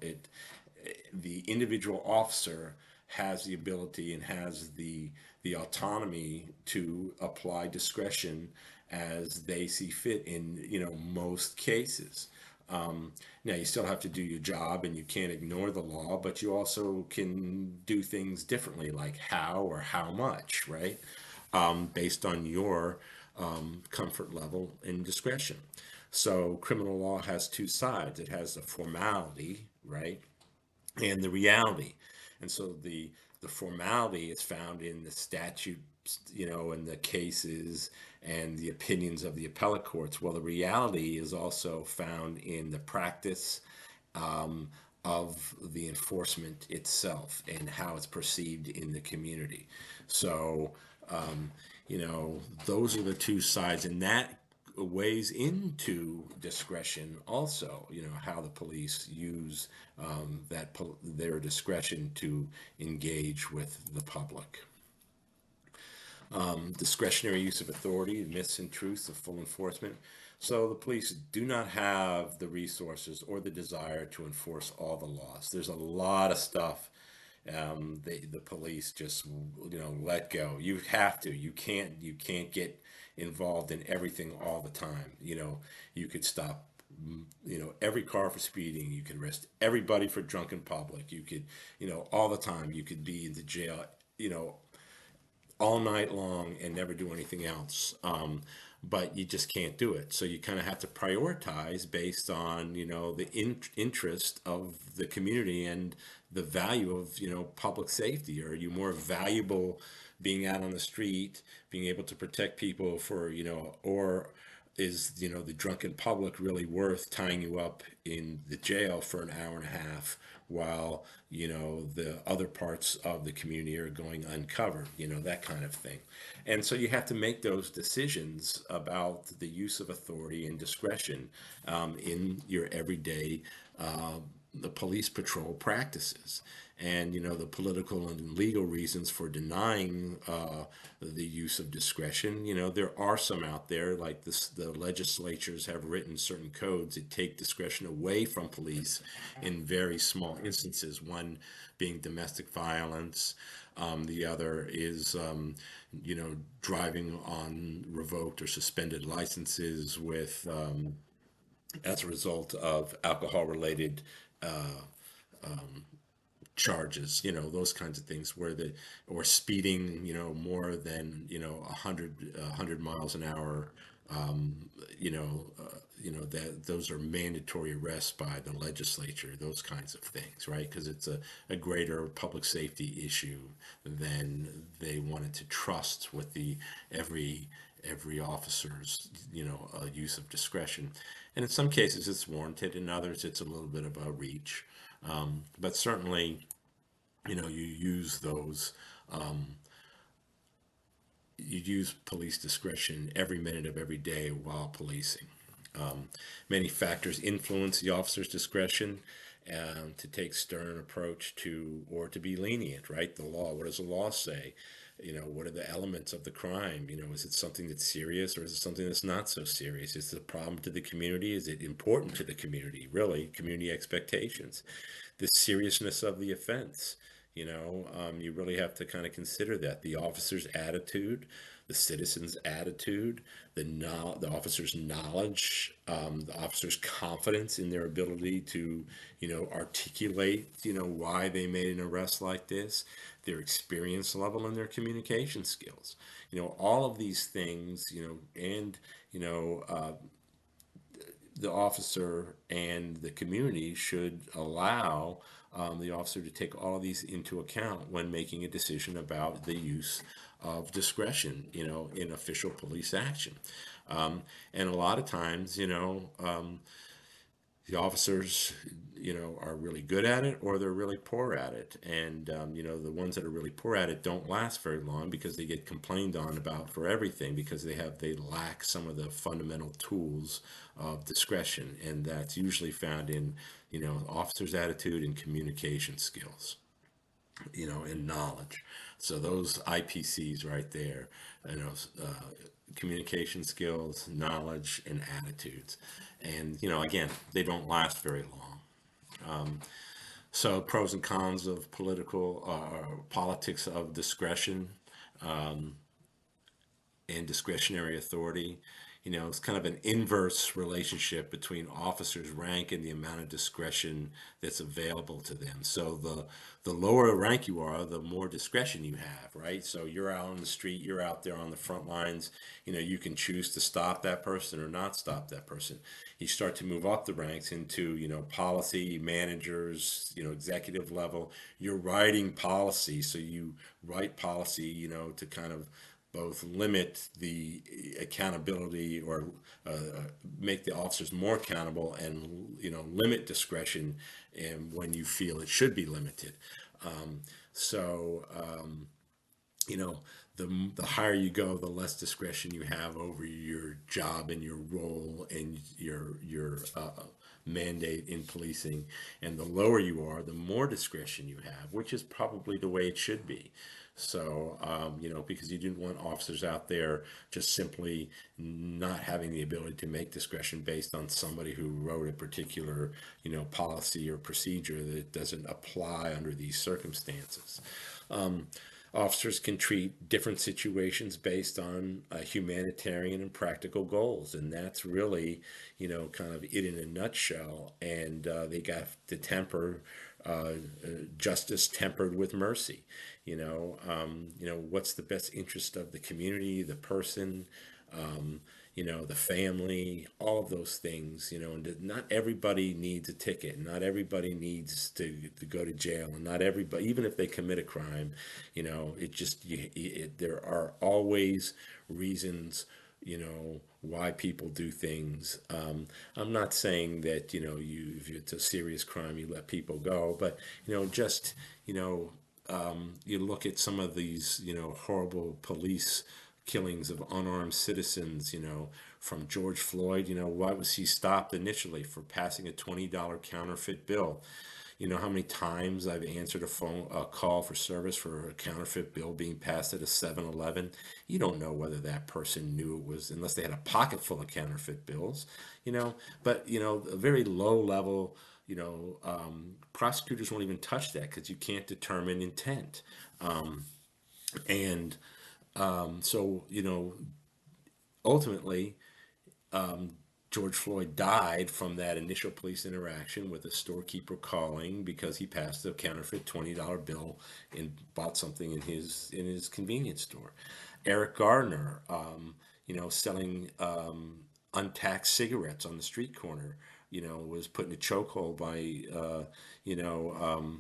The individual officer has the ability and has the autonomy to apply discretion as they see fit in most cases. Now you still have to do your job and you can't ignore the law, but you also can do things differently, like how or how much, right? Based on your comfort level and discretion. So criminal law has two sides. It has the formality, right, and the reality. And so the formality is found in the statute, and the cases and the opinions of the appellate courts. Well, the reality is also found in the practice of the enforcement itself and how it's perceived in the community. So, those are the two sides, and that weighs into discretion also, how the police use their discretion to engage with the public. Discretionary use of authority, myths and truths of full enforcement. So the police do not have the resources or the desire to enforce all the laws. There's a lot of stuff the police just let go. You have to. You can't get involved in everything all the time. You could stop every car for speeding. You could arrest everybody for drunken public. You could all the time. You could be in the jail you know all night long and never do anything else. But you just can't do it. So you kind of have to prioritize based on, the interest of the community and the value of, public safety. Are you more valuable being out on the street, being able to protect people or is, the drunken public really worth tying you up in the jail for an hour and a half while, the other parts of the community are going uncovered, that kind of thing. And so you have to make those decisions about the use of authority and discretion in your everyday the police patrol practices. And the political and legal reasons for denying the use of discretion. There are some out there, like this, the legislatures have written certain codes that take discretion away from police in very small instances. One being domestic violence, the other is driving on revoked or suspended licenses with as a result of alcohol related charges, those kinds of things where or speeding, more than, 100 miles an hour, that those are mandatory arrests by the legislature, those kinds of things, right? Because it's a greater public safety issue than they wanted to trust with the every officer's, use of discretion. And in some cases it's warranted, in others it's a little bit of a reach. But certainly, you use those, you use police discretion every minute of every day while policing. Many factors influence the officer's discretion to take stern approach to or to be lenient, right? The law, what does the law say? What are the elements of the crime? Is it something that's serious or is it something that's not so serious? Is it a problem to the community? Is it important to the community? Really, community expectations, the seriousness of the offense. You really have to kind of consider that the officer's attitude, the citizen's attitude, the officer's knowledge, the officer's confidence in their ability to, articulate, why they made an arrest like this, their experience level and their communication skills. All of these things, and, the officer and the community should allow the officer to take all of these into account when making a decision about the use of discretion, in official police action. And a lot of times, the officers, are really good at it or they're really poor at it. And, the ones that are really poor at it don't last very long because they get complained on about for everything because they lack some of the fundamental tools of discretion. And that's usually found in, officer's attitude and communication skills, and knowledge. So those IPCs right there, communication skills, knowledge, and attitudes. And, again, they don't last very long. So pros and cons of politics of discretion and discretionary authority. It's kind of an inverse relationship between officers' rank and the amount of discretion that's available to them. So the lower rank you are, the more discretion you have, right? So you're out on the street, you're out there on the front lines, you can choose to stop that person or not stop that person. You start to move up the ranks into, policy managers, executive level. You're writing policy, so you write policy, to kind of both limit the accountability or make the officers more accountable and limit discretion and when you feel it should be limited. So you know the higher you go, the less discretion you have over your job and your role and your mandate in policing. And the lower you are, the more discretion you have, which is probably the way it should be. So, because you didn't want officers out there just simply not having the ability to make discretion based on somebody who wrote a particular, policy or procedure that doesn't apply under these circumstances. Officers can treat different situations based on humanitarian and practical goals, and that's really, kind of it in a nutshell. And they got to temper justice tempered with mercy. What's the best interest of the community, the person, the family, all of those things, and not everybody needs a ticket. Not everybody needs to go to jail. And not everybody, even if they commit a crime, there are always reasons, why people do things. I'm not saying that, if it's a serious crime, you let people go, but, you look at some of these, horrible police killings of unarmed citizens, from George Floyd. Why was he stopped initially? For passing a $20 counterfeit bill. You know how many times I've answered a call for service for a counterfeit bill being passed at a 7-Eleven? You don't know whether that person knew it was, unless they had a pocket full of counterfeit bills, but, a very low level, prosecutors won't even touch that because you can't determine intent. And so, ultimately, George Floyd died from that initial police interaction with a storekeeper calling because he passed a counterfeit $20 bill and bought something in his convenience store. Eric Gardner, selling untaxed cigarettes on the street corner, was put in a chokehold by you know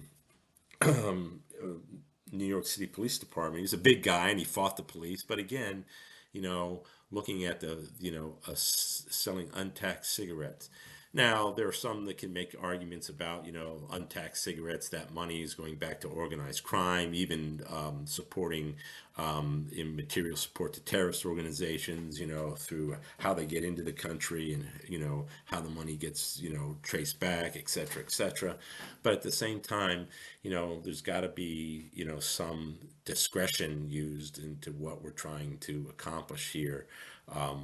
New York City Police Department. He's a big guy and he fought the police, but again, you know, looking at the, selling untaxed cigarettes. Now, there are some that can make arguments about, untaxed cigarettes, that money is going back to organized crime, even supporting in material support to terrorist organizations, through how they get into the country and, how the money gets, traced back, et cetera, et cetera. But at the same time, there's got to be, some discretion used into what we're trying to accomplish here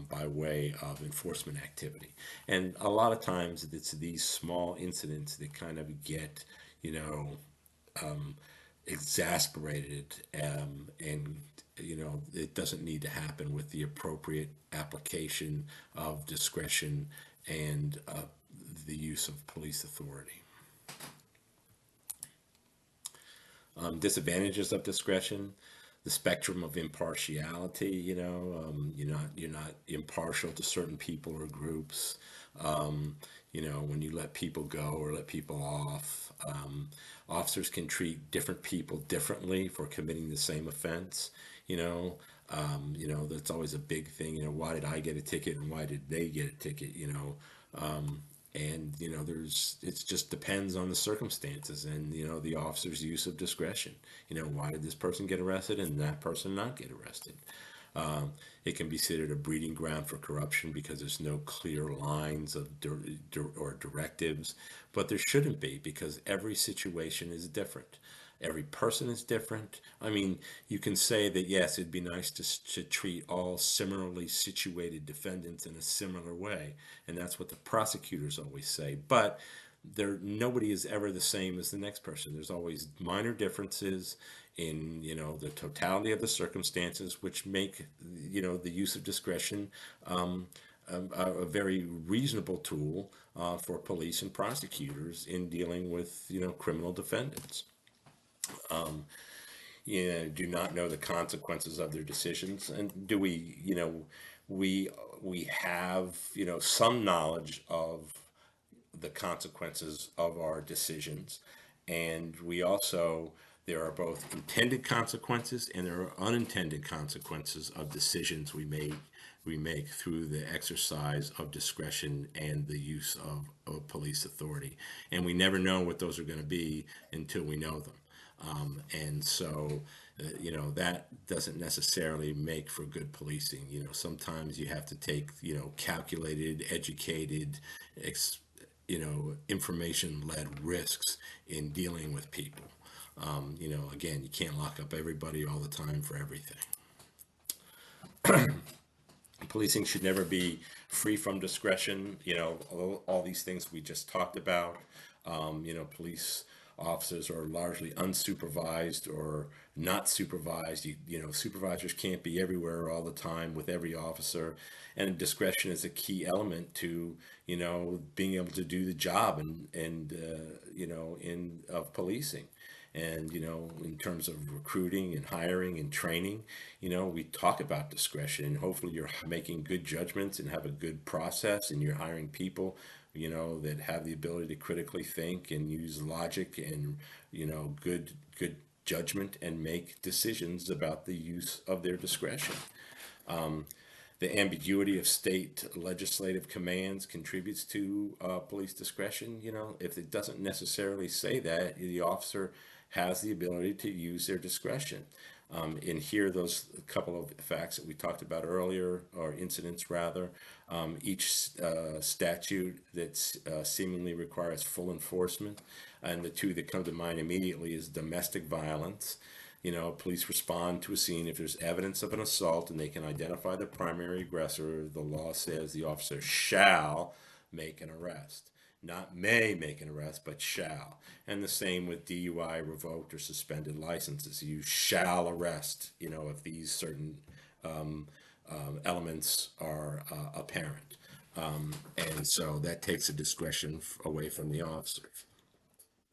by way of enforcement activity. And a lot of times it's these small incidents that kind of get, you know, um, exasperated, and it doesn't need to happen with the appropriate application of discretion and the use of police authority. Disadvantages of discretion: the spectrum of impartiality. You're not impartial to certain people or groups. When you let people go or let people off, officers can treat different people differently for committing the same offense. That's always a big thing. Why did I get a ticket and why did they get a ticket? And there's it just depends on the circumstances and the officer's use of discretion. Why did this person get arrested and that person not get arrested? It can be considered a breeding ground for corruption because there's no clear lines of or directives, but there shouldn't be because every situation is different. Every person is different. I mean, you can say that yes, it'd be nice to treat all similarly situated defendants in a similar way, and that's what the prosecutors always say. But nobody is ever the same as the next person. There's always minor differences in the totality of the circumstances, which make the use of discretion a very reasonable tool for police and prosecutors in dealing with criminal defendants. um, do not know the consequences of their decisions, and do we we have some knowledge of the consequences of our decisions, and we also there are both intended consequences and there are unintended consequences of decisions we make through the exercise of discretion and the use of police authority, and we never know what those are going to be until we know them. And so, that doesn't necessarily make for good policing. Sometimes you have to take, calculated, educated, information-led risks in dealing with people. Again, you can't lock up everybody all the time for everything. Policing should never be free from discretion. All these things we just talked about. Police officers are largely unsupervised or not supervised. Supervisors can't be everywhere all the time with every officer, and discretion is a key element to being able to do the job and in of policing. And, in terms of recruiting and hiring and training, we talk about discretion, and hopefully you're making good judgments and have a good process, and you're hiring people, that have the ability to critically think and use logic and, good judgment and make decisions about the use of their discretion. The ambiguity of state legislative commands contributes to police discretion. If it doesn't necessarily say that, the officer has the ability to use their discretion. And here, those couple of facts that we talked about earlier, or incidents rather, each statute that seemingly requires full enforcement, and the two that come to mind immediately is domestic violence. Police respond to a scene if there's evidence of an assault and they can identify the primary aggressor. The law says the officer shall make an arrest. Not may make an arrest, but shall. And the same with DUI, revoked or suspended licenses. You shall arrest, if these certain elements are apparent. And so that takes the discretion away from the officer.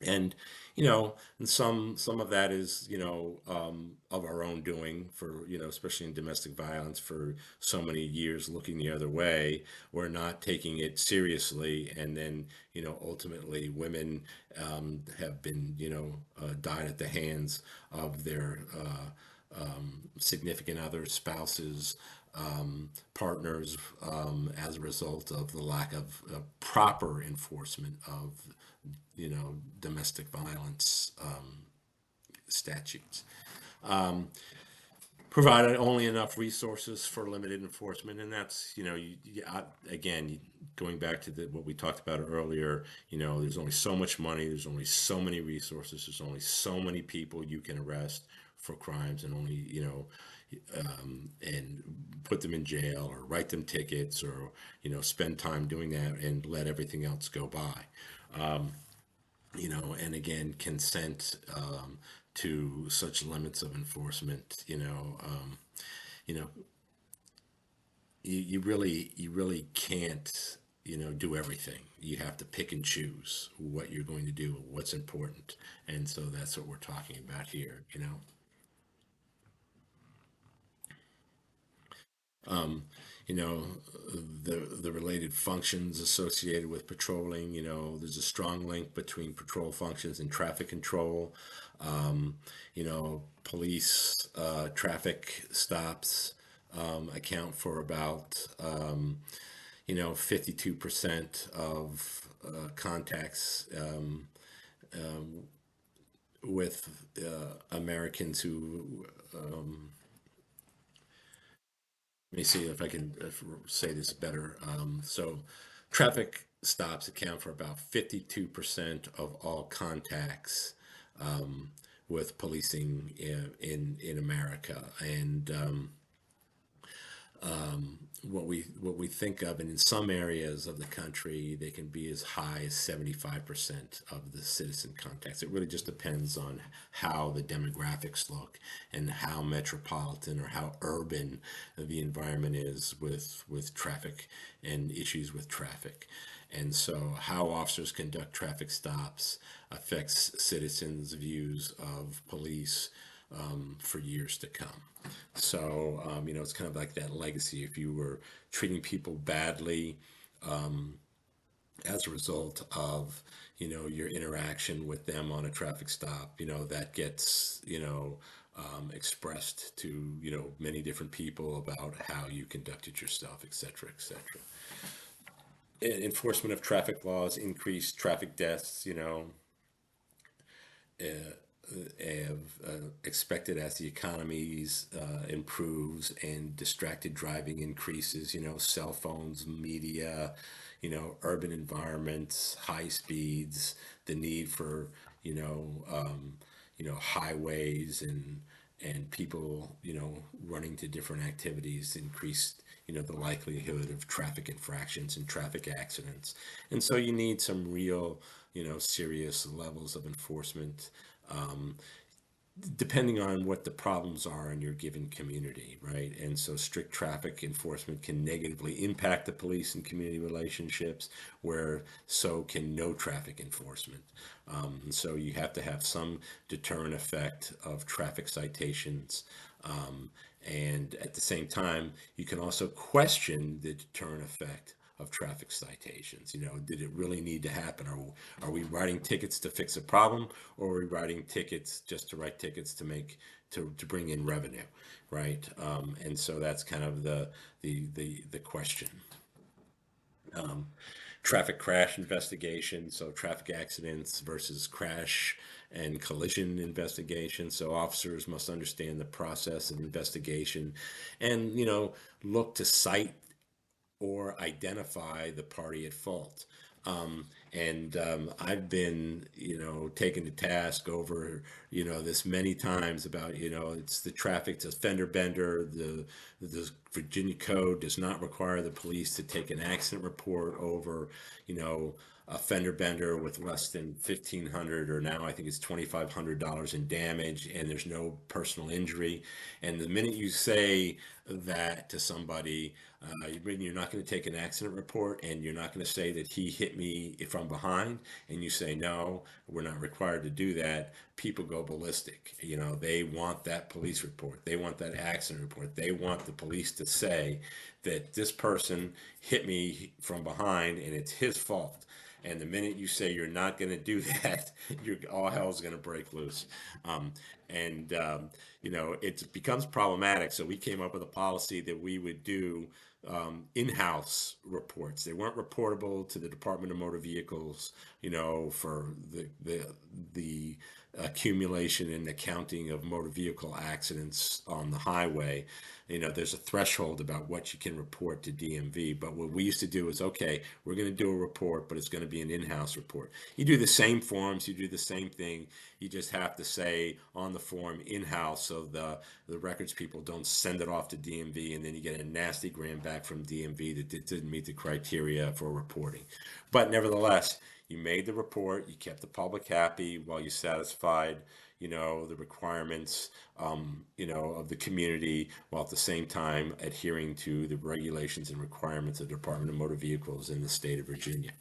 And and some of that is of our own doing, for especially in domestic violence, for so many years looking the other way, we're not taking it seriously, and then ultimately women have been died at the hands of their significant others, spouses, partners, as a result of the lack of proper enforcement of domestic violence statutes. Provided only enough resources for limited enforcement, and that's again, going back to what we talked about earlier. There's only so much money, there's only so many resources, there's only so many people you can arrest for crimes, and only and put them in jail or write them tickets, or spend time doing that and let everything else go by. And again, consent to such limits of enforcement. You really can't do everything. You have to pick and choose what you're going to do, what's important, and so that's what we're talking about here. um, you know, the related functions associated with patrolling. There's a strong link between patrol functions and traffic control. Police traffic stops account for about 52% of contacts with Americans who let me see if I can say this better. So, traffic stops account for about 52% of all contacts with policing in America. And what we think of, and in some areas of the country, they can be as high as 75% of the citizen contacts. It really just depends on how the demographics look and how metropolitan or how urban the environment is with traffic and issues with traffic. And so how officers conduct traffic stops affects citizens' views of police for years to come. So, it's kind of like that legacy. If you were treating people badly as a result of, your interaction with them on a traffic stop, that gets, expressed to, many different people about how you conducted yourself, et cetera, et cetera. Enforcement of traffic laws, increased traffic deaths, uh, expected as the economies improves and distracted driving increases, cell phones, media, urban environments, high speeds, the need for, you know, um, highways and people, running to different activities increased, the likelihood of traffic infractions and traffic accidents. And so you need some real, serious levels of enforcement, um, depending on what the problems are in your given community, right? And so strict traffic enforcement can negatively impact the police and community relationships, where so can no traffic enforcement. And so you have to have some deterrent effect of traffic citations. Um, and at the same time, you can also question the deterrent effect of traffic citations. Did it really need to happen? Are we writing tickets to fix a problem, or are we writing tickets just to write tickets to bring in revenue, right? And so that's kind of the question. Um, Traffic crash investigation, so traffic accidents versus crash and collision investigation. So officers must understand the process of investigation and, look to cite or identify the party at fault. And I've been, taken to task over, this many times about, it's the traffic, it's a fender bender. The Virginia code does not require the police to take an accident report over, a fender bender with less than 1,500, or now I think it's $2,500 in damage, and there's no personal injury. And the minute you say that to somebody, you're not going to take an accident report, and you're not going to say that he hit me from behind, and you say, no, we're not required to do that. People go ballistic. They want that police report. They want that accident report. They want the police to say that this person hit me from behind and it's his fault. And the minute you say you're not going to do that, all hell's going to break loose. Um, and it becomes problematic. So we came up with a policy that we would do in-house reports. They weren't reportable to the Department of Motor Vehicles, for the accumulation and accounting of motor vehicle accidents on the highway. There's a threshold about what you can report to DMV. But what we used to do is, okay, we're going to do a report, but it's going to be an in-house report. You do the same forms, you do the same thing. You just have to say on the form in-house, so the records people don't send it off to DMV, and then you get a nasty gram back from DMV that didn't meet the criteria for reporting. But nevertheless, you made the report, you kept the public happy while you satisfied, the requirements, of the community, while at the same time adhering to the regulations and requirements of the Department of Motor Vehicles in the state of Virginia.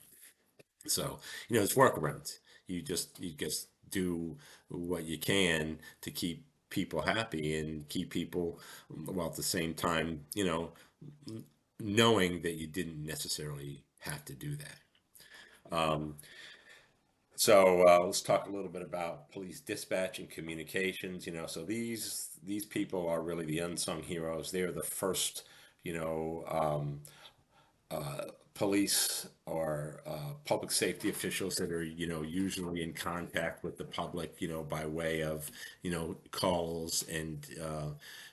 So, it's workarounds. You just do what you can to keep people happy and keep people, while at the same time, knowing that you didn't necessarily have to do that. Um, so let's talk a little bit about police dispatch and communications. So these people are really the unsung heroes. They're the first, you know, um, police or public safety officials that are, usually in contact with the public, by way of, calls and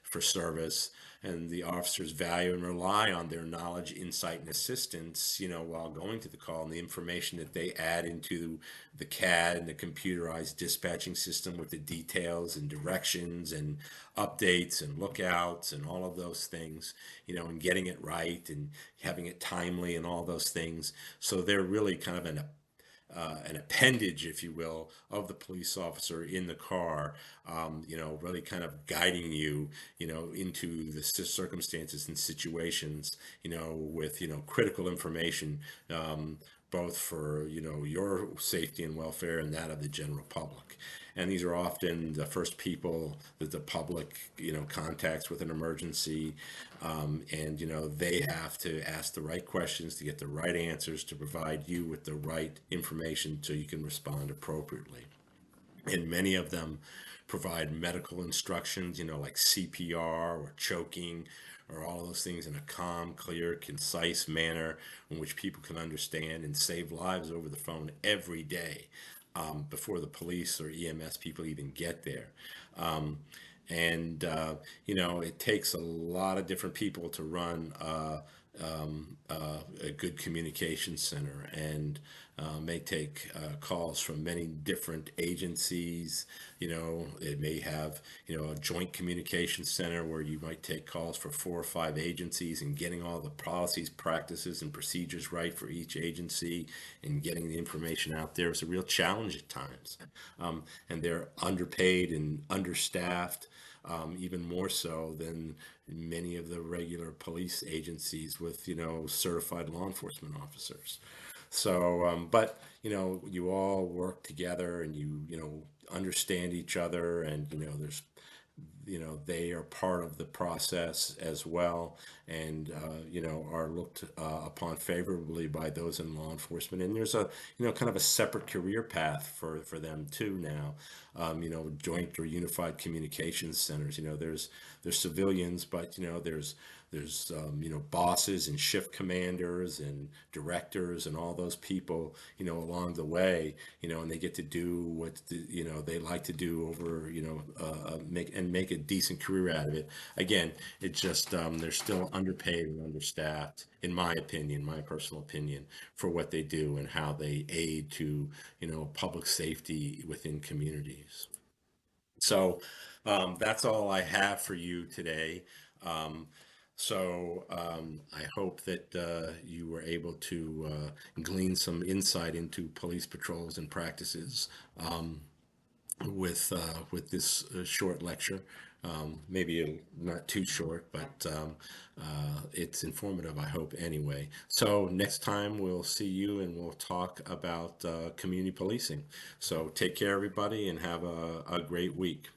for service. And the officers value and rely on their knowledge, insight, and assistance, while going to the call, and the information that they add into the CAD and the computerized dispatching system with the details and directions and updates and lookouts and all of those things, and getting it right and having it timely and all those things. So they're really kind of an appendage, if you will, of the police officer in the car, really kind of guiding you, into the circumstances and situations, with, critical information, both for, your safety and welfare and that of the general public. And these are often the first people that the public, contacts with an emergency. And, they have to ask the right questions to get the right answers to provide you with the right information so you can respond appropriately. And many of them provide medical instructions, like CPR or choking, or all those things in a calm, clear, concise manner in which people can understand, and save lives over the phone every day. before the police or EMS people even get there. Um, and you know, it takes a lot of different people to run a good communication center, and may take calls from many different agencies. You know, it may have, you know, a joint communication center where you might take calls for 4 or 5 agencies, and getting all the policies, practices, and procedures right for each agency and getting the information out there is a real challenge at times. And they're underpaid and understaffed, even more so than many of the regular police agencies with, you know, certified law enforcement officers. So, but you know, you all work together, and you know, understand each other, and you know, there's, you know, they are part of the process as well, and you know, are looked upon favorably by those in law enforcement. And there's a, you know, kind of a separate career path for them too now. You know, joint or unified communications centers. You know, there's civilians, but you know, there's you know, bosses and shift commanders and directors and all those people, you know, along the way, you know, and they get to do what you know, they like to do over, you know, make a decent career out of it. Again, it's just they're still underpaid and understaffed, in my opinion, my personal opinion, for what they do and how they aid to, you know, public safety within communities. So that's all I have for you today. Um, I hope that you were able to glean some insight into police patrols and practices with this short lecture. Maybe not too short, but it's informative, I hope, anyway. So next time we'll see you, and we'll talk about community policing. So take care, everybody, and have a great week.